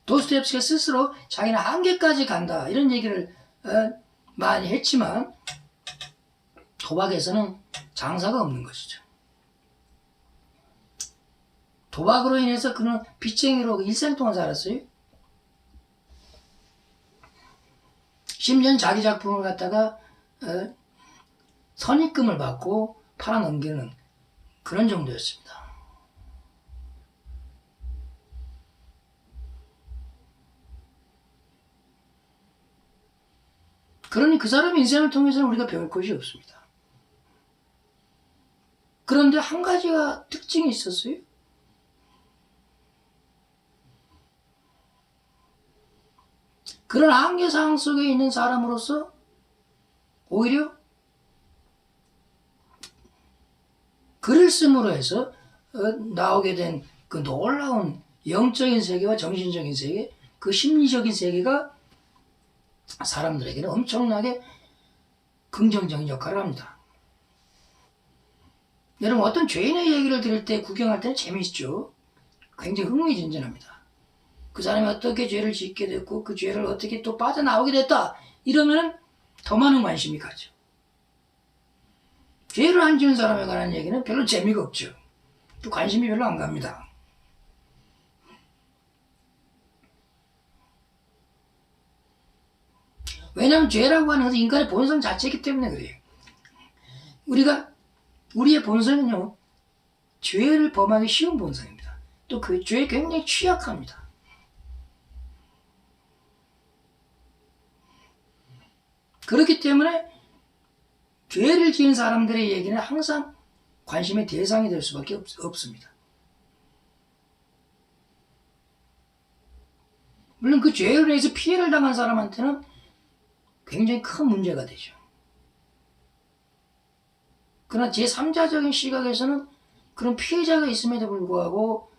도스토옙스키가 스스로 자기는 한계까지 간다 이런 얘기를 많이 했지만 도박에서는 장사가 없는 것이죠. 도박으로 인해서 그는 빚쟁이로 일생 동안 살았어요. 심지어는 자기 작품을 갖다가 선입금을 받고 팔아넘기는 그런 정도였습니다. 그러니 그 사람의 인생을 통해서는 우리가 배울 것이 없습니다. 그런데 한 가지가 특징이 있었어요. 그런 한계상황 속에 있는 사람으로서 오히려 글을 씀으로 해서 나오게 된 그 놀라운 영적인 세계와 정신적인 세계, 그 심리적인 세계가 사람들에게는 엄청나게 긍정적인 역할을 합니다. 여러분 어떤 죄인의 얘기를 들을 때 구경할 때는 재미있죠. 굉장히 흥미진진합니다. 그 사람이 어떻게 죄를 짓게 됐고 그 죄를 어떻게 또 빠져나오게 됐다 이러면 더 많은 관심이 가죠. 죄를 안 지은 사람에 관한 얘기는 별로 재미가 없죠. 또 관심이 별로 안 갑니다. 왜냐하면 죄라고 하는 것은 인간의 본성 자체이기 때문에 그래요. 우리의 본성은요, 죄를 범하기 쉬운 본성입니다. 또 그 죄에 굉장히 취약합니다. 그렇기 때문에 죄를 지은 사람들의 얘기는 항상 관심의 대상이 될 수밖에 없습니다. 물론 그 죄로 인해서 피해를 당한 사람한테는 굉장히 큰 문제가 되죠. 그러나 제3자적인 시각에서는 그런 피해자가 있음에도 불구하고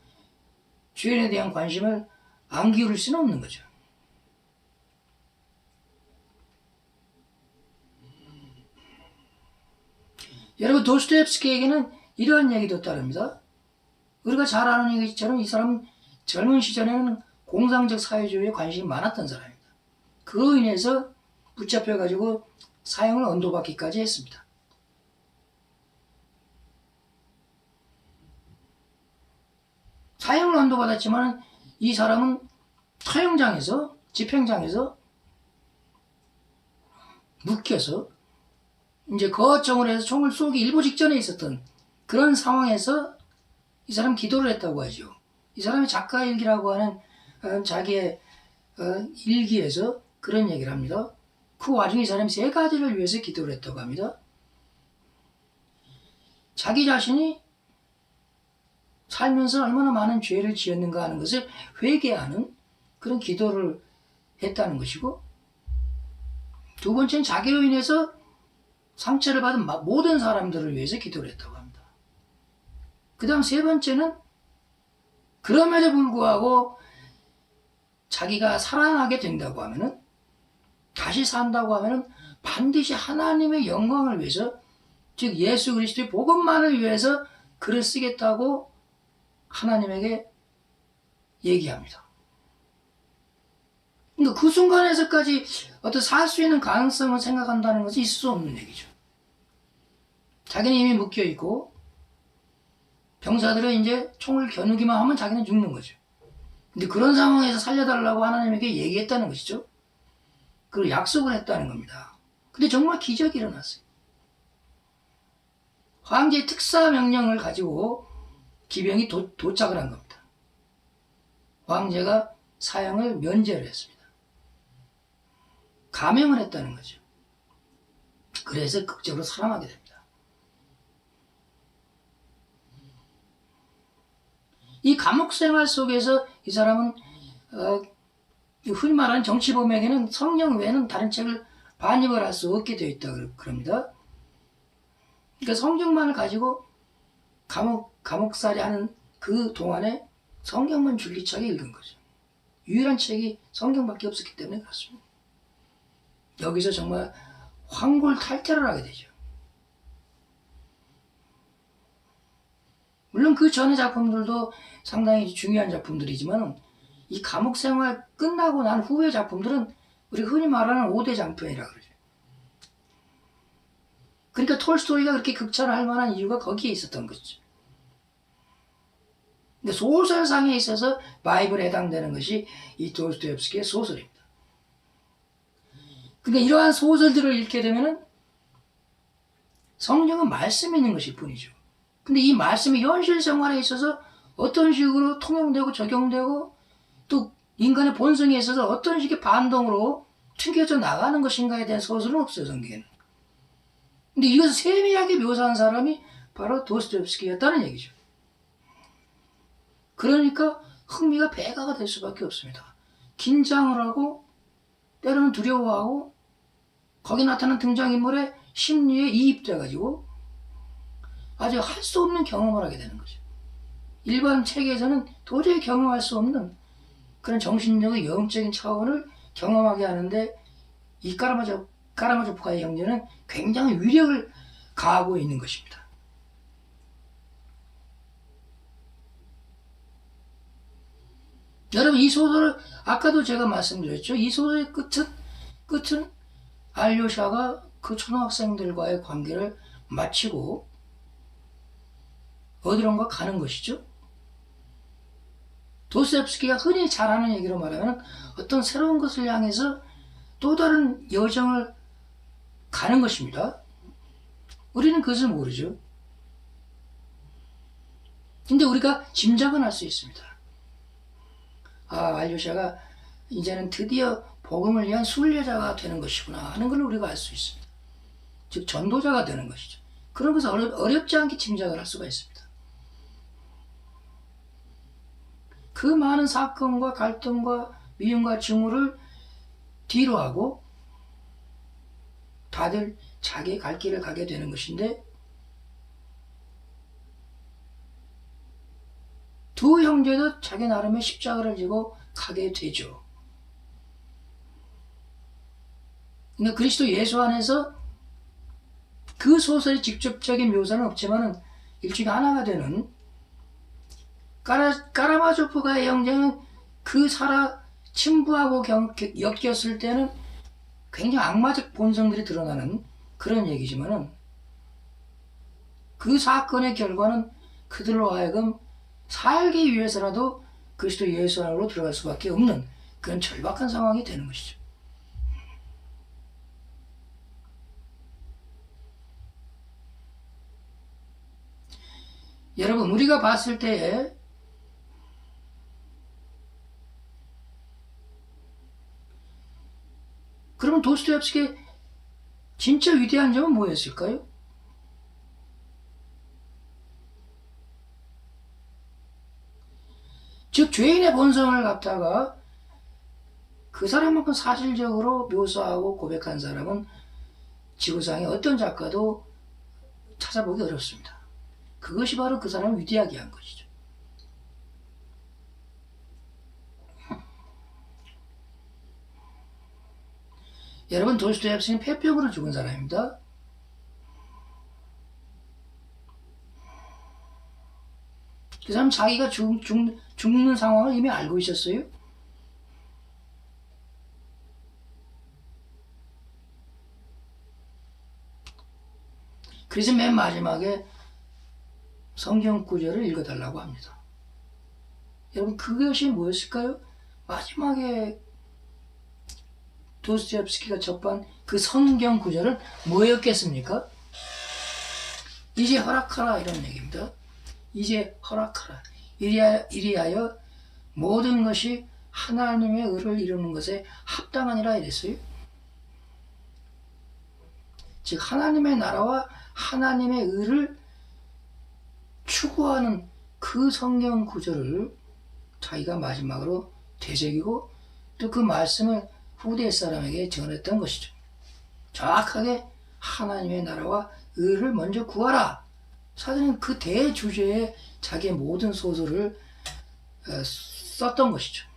죄인에 대한 관심을 안 기울일 수는 없는 거죠. 여러분 도스토옙스키에게는 이러한 얘기도 따릅니다. 우리가 잘 아는 얘기처럼 이 사람은 젊은 시절에는 공상적 사회주의에 관심이 많았던 사람입니다. 그로 인해서 붙잡혀가지고 사형을 언도받기까지 했습니다. 사형을 언도받았지만 이 사람은 처형장에서 집행장에서 묶여서 이제 거정을 해서 총을 쏘기 일보 직전에 있었던 그런 상황에서 이 사람 기도를 했다고 하죠. 이 사람이 작가일기라고 하는 자기의 일기에서 그런 얘기를 합니다. 그 와중에 이 사람이 3가지를 위해서 기도를 했다고 합니다. 자기 자신이 살면서 얼마나 많은 죄를 지었는가 하는 것을 회개하는 그런 기도를 했다는 것이고, 두 번째는 자기로 인해서 상처를 받은 모든 사람들을 위해서 기도를 했다고 합니다. 그 다음 3번째는 그럼에도 불구하고 자기가 살아나게 된다고 하면은, 다시 산다고 하면은 반드시 하나님의 영광을 위해서, 즉 예수 그리스도의 복음만을 위해서 글을 쓰겠다고 하나님에게 얘기합니다. 그러니까 그 순간에서까지 어떤 살 수 있는 가능성을 생각한다는 것은 있을 수 없는 얘기죠. 자기는 이미 묶여있고 병사들은 이제 총을 겨누기만 하면 자기는 죽는 거죠. 근데 그런 상황에서 살려달라고 하나님에게 얘기했다는 것이죠. 그리고 약속을 했다는 겁니다. 근데 정말 기적이 일어났어요. 황제의 특사 명령을 가지고 기병이 도착을 한 겁니다. 황제가 사형을 면제를 했습니다. 감형을 했다는 거죠. 그래서 극적으로 살아나게 됩니다. 이 감옥 생활 속에서 이 사람은 흔히 말하는 정치범에게는 성경 외에는 다른 책을 반입을 할 수 없게 되어 있다 그럽니다. 그러니까 성경만을 가지고 감옥살이 하는 그 동안에 성경만 줄기차게 읽은 거죠. 유일한 책이 성경밖에 없었기 때문에 그렇습니다. 여기서 정말 황골탈퇴를 하게 되죠. 물론 그 전의 작품들도 상당히 중요한 작품들이지만 이 감옥 생활 끝나고 난 후의 작품들은 우리가 흔히 말하는 5대 장편이라고 그러죠. 그러니까 톨스토이가 그렇게 극찬을 할 만한 이유가 거기에 있었던 거죠. 근데 소설상에 있어서 바이블에 해당되는 것이 이 도스토옙스키의 소설입니다. 그러니까 이러한 소설들을 읽게 되면은 성경은 말씀이 있는 것일 뿐이죠. 근데 이 말씀이 현실 생활에 있어서 어떤 식으로 통용되고 적용되고 또 인간의 본성에 있어서 어떤 식의 반동으로 튕겨져 나가는 것인가에 대한 소설은 없어요, 성경에는. 근데 이것을 세밀하게 묘사한 사람이 바로 도스토옙스키였다는 얘기죠. 그러니까 흥미가 배가가 될 수밖에 없습니다. 긴장을 하고 때로는 두려워하고 거기 나타난 등장인물의 심리에 이입돼가지고 아주 할 수 없는 경험을 하게 되는 거죠. 일반 책에서는 도저히 경험할 수 없는 그런 정신력의 영적인 차원을 경험하게 하는데 이 까라마조프가의 형제는 굉장히 위력을 가하고 있는 것입니다. 여러분 이 소설을 아까도 제가 말씀드렸죠. 이 소설의 끝은 알료샤가 그 초등학생들과의 관계를 마치고 어디론가 가는 것이죠. 도스토옙스키가 흔히 잘하는 얘기로 말하면 어떤 새로운 것을 향해서 또 다른 여정을 가는 것입니다. 우리는 그것을 모르죠. 근데 우리가 짐작은 할 수 있습니다. 알료샤가 이제는 드디어 복음을 위한 순례자가 되는 것이구나 하는 걸 우리가 알 수 있습니다. 즉 전도자가 되는 것이죠. 그런 것을 어렵지 않게 짐작을 할 수가 있습니다. 그 많은 사건과 갈등과 미움과 증오를 뒤로하고 다들 자기의 갈 길을 가게 되는 것인데 두 형제도 자기 나름의 십자가를 지고 가게 되죠. 그러니까 그리스도 예수 안에서 그 소설의 직접적인 묘사는 없지만 일종의 하나가 되는 까라마조프가의 형제는 그 친부하고 엮였을 때는 굉장히 악마적 본성들이 드러나는 그런 얘기지만은 그 사건의 결과는 그들로 하여금 살기 위해서라도 그리스도 예수 안으로 들어갈 수밖에 없는 그런 절박한 상황이 되는 것이죠. 여러분 우리가 봤을 때에 그러면 도스토옙스키의 진짜 위대한 점은 뭐였을까요? 즉 죄인의 본성을 갖다가 그 사람만큼 사실적으로 묘사하고 고백한 사람은 지구상에 어떤 작가도 찾아보기 어렵습니다. 그것이 바로 그 사람을 위대하게 한 것이죠. 여러분 도스토옙스키는 폐병으로 죽은 사람입니다. 그 사람 자기가 죽는 상황을 이미 알고 있었어요. 그래서 맨 마지막에 성경 구절을 읽어달라고 합니다. 여러분 그것이 뭐였을까요? 마지막에 도스토옙스키가 접한 그 성경 구절은 뭐였겠습니까? 이제 허락하라 이런 얘기입니다. 이제 허락하라. 이리하여 모든 것이 하나님의 의를 이루는 것에 합당하니라 이랬어요. 즉 하나님의 나라와 하나님의 의를 추구하는 그 성경 구절을 자기가 마지막으로 되새기고 또 그 말씀을 후대 사람에게 전했던 것이죠. 정확하게 하나님의 나라와 의를 먼저 구하라. 사도는 그 대주제에 자기의 모든 소설을 썼던 것이죠.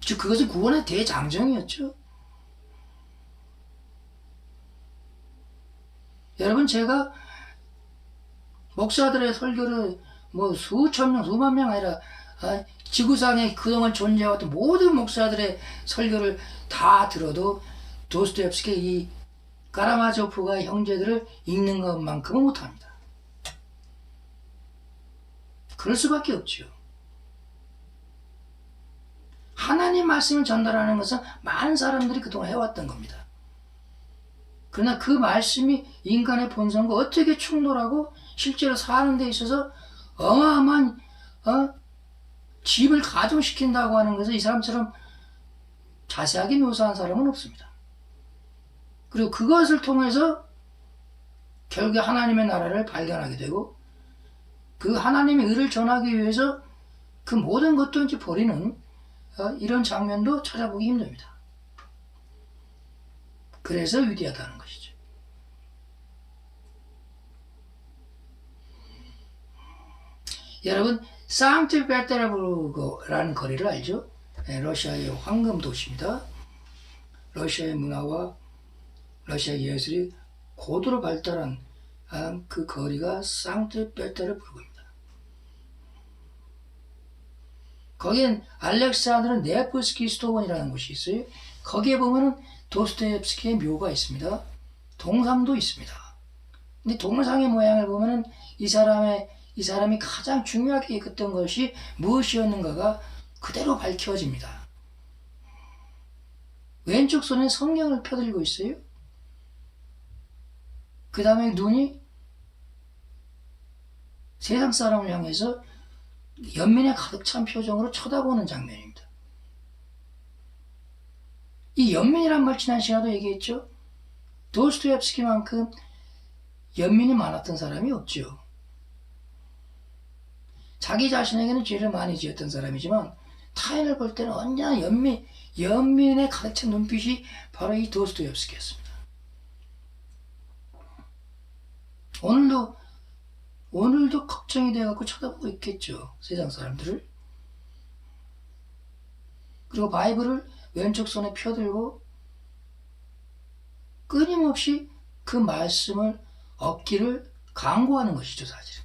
즉 그것은 구원의 대장정이었죠. 여러분 제가 목사들의 설교를 뭐 수천 명, 수만 명 아니라 지구상에 그동안 존재해왔던 모든 목사들의 설교를 다 들어도 도스토옙스키 이 카라마조프가 형제들을 읽는 것만큼은 못합니다. 그럴 수밖에 없죠. 하나님 말씀을 전달하는 것은 많은 사람들이 그동안 해왔던 겁니다. 그러나 그 말씀이 인간의 본성과 어떻게 충돌하고 실제로 사는 데 있어서 어마어마한 집을 가중시킨다고 하는 것을 이 사람처럼 자세하게 묘사한 사람은 없습니다. 그리고 그것을 통해서 결국에 하나님의 나라를 발견하게 되고 그 하나님의 의를 전하기 위해서 그 모든 것도 이제 버리는 이런 장면도 찾아보기 힘듭니다. 그래서 위대하다는 것이죠. 여러분 상트페테르부르크라는 거리를 알죠? 러시아의 황금 도시입니다. 러시아의 문화와 러시아 예술이 고도로 발달한 그 거리가 상트페테르부르크입니다. 거기엔 알렉산드르 네프스키 수도원이라는 곳이 있어요. 거기에 보면은 도스토옙스키의 묘가 있습니다. 동상도 있습니다. 근데 동상의 모양을 보면은 이 사람이 가장 중요하게 여겼던 것이 무엇이었는가가 그대로 밝혀집니다. 왼쪽 손에 성경을 펴들고 있어요. 그 다음에 눈이 세상 사람을 향해서 연민에 가득 찬 표정으로 쳐다보는 장면입니다. 이 연민이란 말 지난 시간에도 얘기했죠. 도스토옙스키만큼 연민이 많았던 사람이 없죠. 자기 자신에게는 죄를 많이 지었던 사람이지만 타인을 볼 때는 언제나 연민에 가득 찬 눈빛이 바로 이 도스토옙스키였습니다. 오늘도 걱정이 돼갖고 쳐다보고 있겠죠. 세상 사람들을. 그리고 바이블을 왼쪽 손에 펴들고 끊임없이 그 말씀을 얻기를 강구하는 것이죠, 사실은.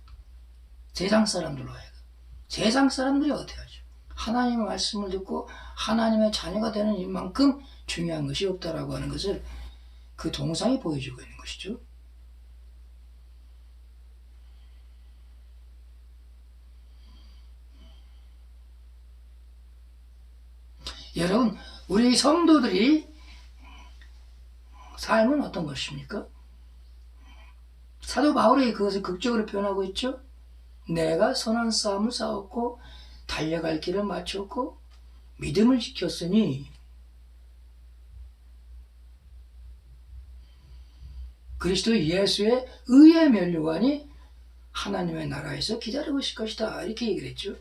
세상 사람들로 하여금. 세상 사람들이 어떻게 하죠? 하나님의 말씀을 듣고 하나님의 자녀가 되는 일만큼 중요한 것이 없다라고 하는 것을 그 동상이 보여주고 있는 것이죠. 여러분, 우리 성도들이 삶은 어떤 것입니까? 사도 바울이 그것을 극적으로 표현하고 있죠. 내가 선한 싸움을 싸웠고 달려갈 길을 마쳤고 믿음을 지켰으니 그리스도 예수의 의의 면류관이 하나님의 나라에서 기다리고 있을 것이다. 이렇게 얘기를 했죠.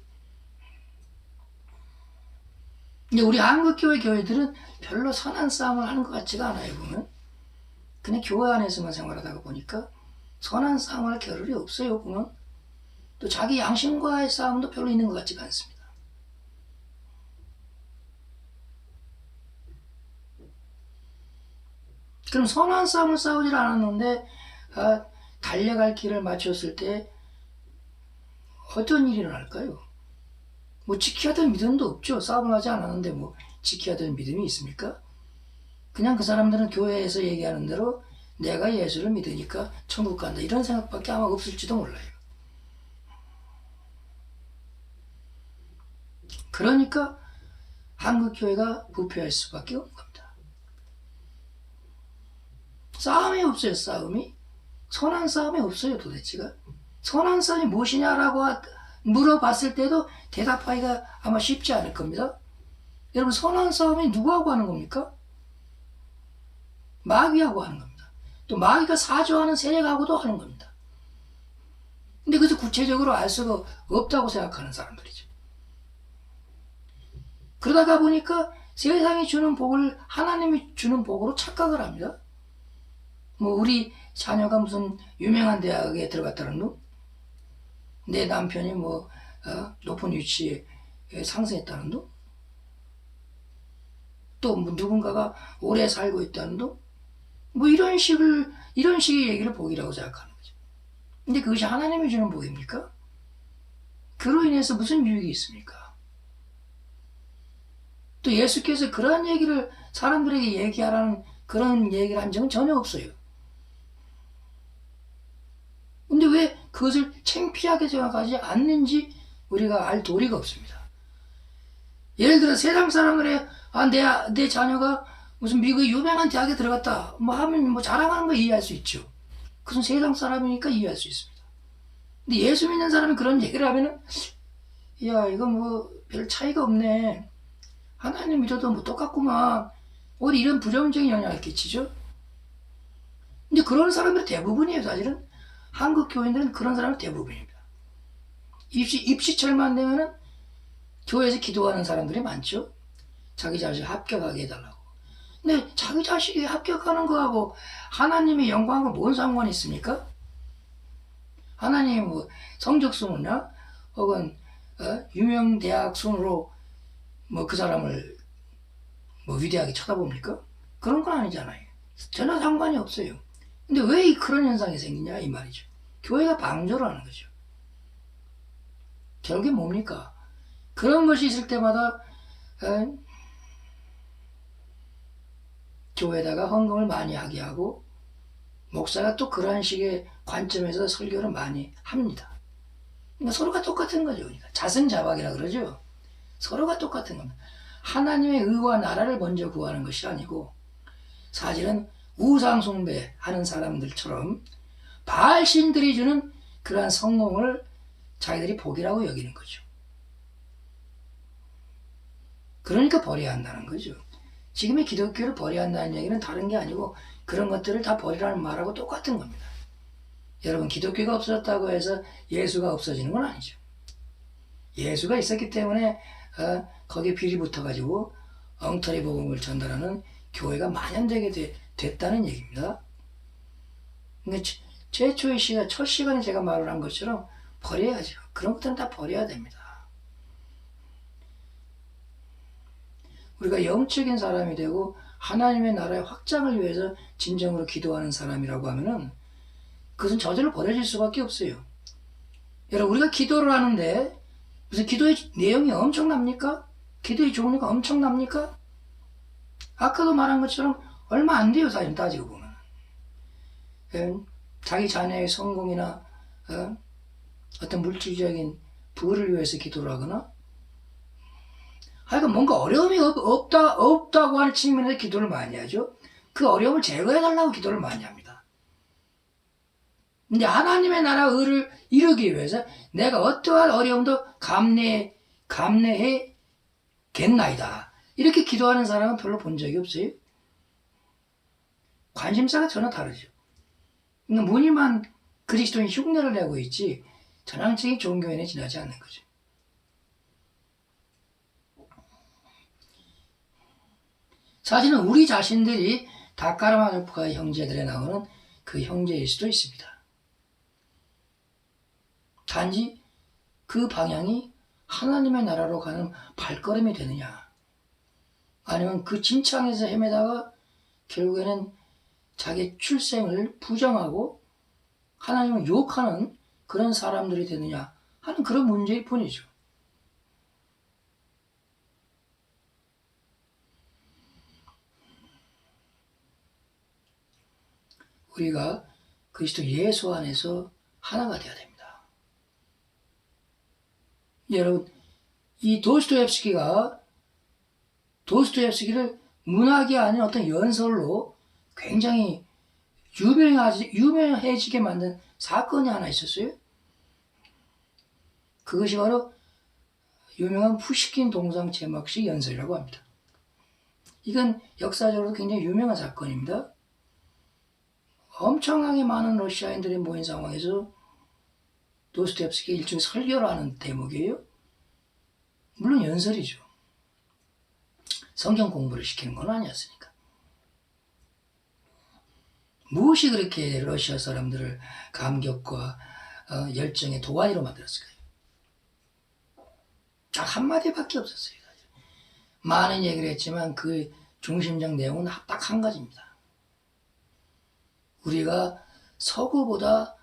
근데 우리 한국교회 교회들은 별로 선한 싸움을 하는 것 같지가 않아요. 보면 그냥 교회 안에서만 생활하다가 보니까 선한 싸움을 할 겨를이 없어요. 보면 또 자기 양심과의 싸움도 별로 있는 것 같지가 않습니다. 그럼 선한 싸움을 싸우질 않았는데 달려갈 길을 마쳤을 때 어떤 일이 일어날까요? 뭐 지켜야 될 믿음도 없죠. 싸움을 하지 않았는데 뭐 지켜야 될 믿음이 있습니까? 그냥 그 사람들은 교회에서 얘기하는 대로 내가 예수를 믿으니까 천국 간다 이런 생각밖에 아마 없을지도 몰라요. 그러니까 한국교회가 부패할 수밖에 없는 겁니다. 싸움이 없어요. 싸움이. 선한 싸움이 없어요. 도대체가. 선한 싸움이 무엇이냐라고 물어봤을 때도 대답하기가 아마 쉽지 않을 겁니다. 여러분, 선한 싸움이 누구하고 하는 겁니까? 마귀하고 하는 겁니다. 또 마귀가 사조하는 세력하고도 하는 겁니다. 근데 그것을 구체적으로 알 수가 없다고 생각하는 사람들이죠. 그러다가 보니까 세상이 주는 복을 하나님이 주는 복으로 착각을 합니다. 뭐 우리 자녀가 무슨 유명한 대학에 들어갔다는 둥, 내 남편이 뭐 높은 위치에 상승했다는 둥, 또 뭐 누군가가 오래 살고 있다는 둥, 뭐 이런 식의 얘기를 복이라고 생각하는 거죠. 근데 그것이 하나님이 주는 복입니까? 그로 인해서 무슨 유익이 있습니까? 또 예수께서 그러한 얘기를 사람들에게 얘기하라는 그런 얘기를 한 적은 전혀 없어요. 근데 왜 그것을 창피하게 생각하지 않는지 우리가 알 도리가 없습니다. 예를 들어 세상 사람들의 내 자녀가 무슨 미국의 유명한 대학에 들어갔다 뭐 하면 뭐 자랑하는 거 이해할 수 있죠. 그것은 세상 사람이니까 이해할 수 있습니다. 근데 예수 믿는 사람이 그런 얘기를 하면은 야 이거 뭐 별 차이가 없네. 하나님 믿어도 뭐 똑같구만. 오히려 이런 부정적인 영향을 끼치죠. 근데 그런 사람들이 대부분이에요. 사실은 한국 교인들은 그런 사람이 대부분입니다. 입시철만 되면은 교회에서 기도하는 사람들이 많죠. 자기 자식 합격하게 해달라고. 근데 자기 자식이 합격하는 거하고 하나님의 영광하고 뭔 상관이 있습니까? 하나님 뭐 성적 순으나 혹은 유명 대학 순으로 뭐 그 사람을 뭐 위대하게 쳐다봅니까? 그런 건 아니잖아요. 전혀 상관이 없어요. 근데 왜 그런 현상이 생기냐 이 말이죠. 교회가 방조를 하는 거죠. 결국에 뭡니까? 그런 것이 있을 때마다 교회에다가 헌금을 많이 하게 하고 목사가 또 그러한 식의 관점에서 설교를 많이 합니다. 그러니까 서로가 똑같은 거죠. 그러니까 자승자박이라 그러죠. 서로가 똑같은 겁니다. 하나님의 의와 나라를 먼저 구하는 것이 아니고 사실은 우상 숭배하는 사람들처럼 바알신들이 주는 그러한 성공을 자기들이 복이라고 여기는 거죠. 그러니까 버려야 한다는 거죠. 지금의 기독교를 버려야 한다는 얘기는 다른 게 아니고 그런 것들을 다 버리라는 말하고 똑같은 겁니다. 여러분, 기독교가 없어졌다고 해서 예수가 없어지는 건 아니죠. 예수가 있었기 때문에 거기에 비리 붙어가지고 엉터리 복음을 전달하는 교회가 만연되게 됐다는 얘기입니다. 그러니까 최초의 시간, 첫 시간에 제가 말을 한 것처럼 버려야죠. 그런 것들은 다 버려야 됩니다. 우리가 영적인 사람이 되고 하나님의 나라의 확장을 위해서 진정으로 기도하는 사람이라고 하면은 그것은 저절로 버려질 수밖에 없어요. 여러분, 우리가 기도를 하는데 무슨 기도의 내용이 엄청납니까? 기도의 종류가 엄청납니까? 아까도 말한 것처럼 얼마 안 돼요. 사실 따지고 보면. 자기 자녀의 성공이나 어떤 물질적인 부를 위해서 기도를 하거나 하여간 뭔가 어려움이 없다고 하는 측면에서 기도를 많이 하죠. 그 어려움을 제거해달라고 기도를 많이 합니다. 근데 하나님의 나라 의를 이루기 위해서 내가 어떠한 어려움도 감내해겠나이다. 이렇게 기도하는 사람은 별로 본 적이 없어요. 관심사가 전혀 다르죠. 그러니까 무늬만 그리스도인 흉내를 내고 있지 전향적인 종교인에 지나지 않는 거죠. 사실은 우리 자신들이 다카라마조프가 형제들에 나오는 그 형제일 수도 있습니다. 단지 그 방향이 하나님의 나라로 가는 발걸음이 되느냐, 아니면 그 진창에서 헤매다가 결국에는 자기 출생을 부정하고 하나님을 욕하는 그런 사람들이 되느냐 하는 그런 문제일 뿐이죠. 우리가 그리스도 예수 안에서 하나가 되어야 됩니다. 여러분, 이 도스토옙스키를 문학이 아닌 어떤 연설로 굉장히 유명해지게 만든 사건이 하나 있었어요. 그것이 바로 유명한 푸시킨 동상 제막식 연설이라고 합니다. 이건 역사적으로 굉장히 유명한 사건입니다. 엄청나게 많은 러시아인들이 모인 상황에서 도스토옙스키가 일종의 설교를 하는 대목이에요. 물론 연설이죠. 성경 공부를 시키는 건 아니었으니까. 무엇이 그렇게 러시아 사람들을 감격과 열정의 도가니로 만들었을까요? 딱 한마디밖에 없었어요. 많은 얘기를 했지만 그 중심적 내용은 딱 한 가지입니다. 우리가 서구보다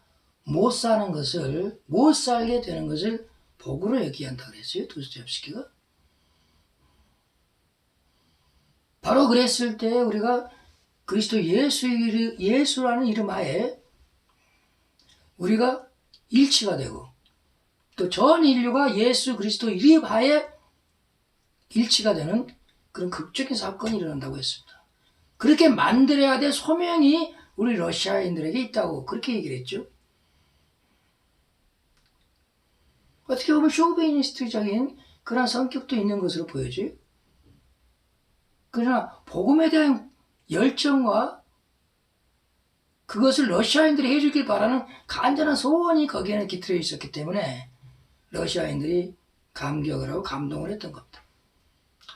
못 사는 것을, 못 살게 되는 것을 복으로 여기한다 그랬어요. 도스토옙스키가. 바로 그랬을 때 우리가 그리스도 예수라는 이름 하에 우리가 일치가 되고 또 전 인류가 예수 그리스도 이름 하에 일치가 되는 그런 극적인 사건이 일어난다고 했습니다. 그렇게 만들어야 될 소명이 우리 러시아인들에게 있다고 그렇게 얘기를 했죠. 어떻게 보면 쇼비니스트적인 그런 성격도 있는 것으로 보여져요. 그러나 복음에 대한 열정과 그것을 러시아인들이 해주길 바라는 간절한 소원이 거기에는 깃들여 있었기 때문에 러시아인들이 감격을 하고 감동을 했던 겁니다.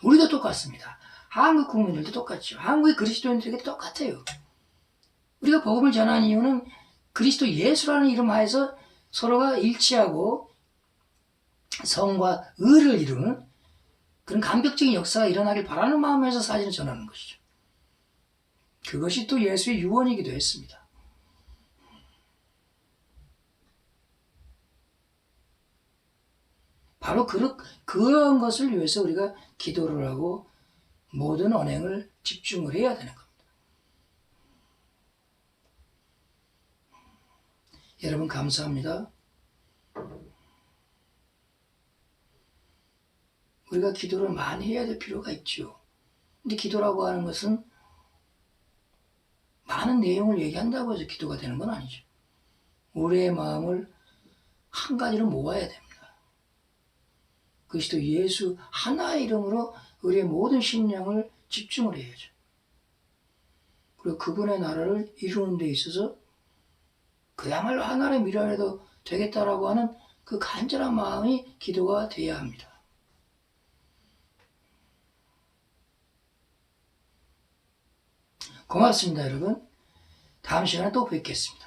우리도 똑같습니다. 한국 국민들도 똑같죠. 한국의 그리스도인들에게 똑같아요. 우리가 복음을 전하는 이유는 그리스도 예수라는 이름 하에서 서로가 일치하고 성과 의를 이루는 그런 감격적인 역사가 일어나길 바라는 마음에서 사진을 전하는 것이죠. 그것이 또 예수의 유언이기도 했습니다. 바로 그런 것을 위해서 우리가 기도를 하고 모든 언행을 집중을 해야 되는 겁니다. 여러분 감사합니다. 우리가 기도를 많이 해야 될 필요가 있죠. 근데 기도라고 하는 것은 많은 내용을 얘기한다고 해서 기도가 되는 건 아니죠. 우리의 마음을 한 가지로 모아야 됩니다. 그리스도 예수 하나의 이름으로 우리의 모든 신령을 집중을 해야죠. 그리고 그분의 나라를 이루는 데 있어서 그야말로 하나의 미래라도 되겠다라고 하는 그 간절한 마음이 기도가 되어야 합니다. 고맙습니다, 여러분. 다음 시간에 또 뵙겠습니다.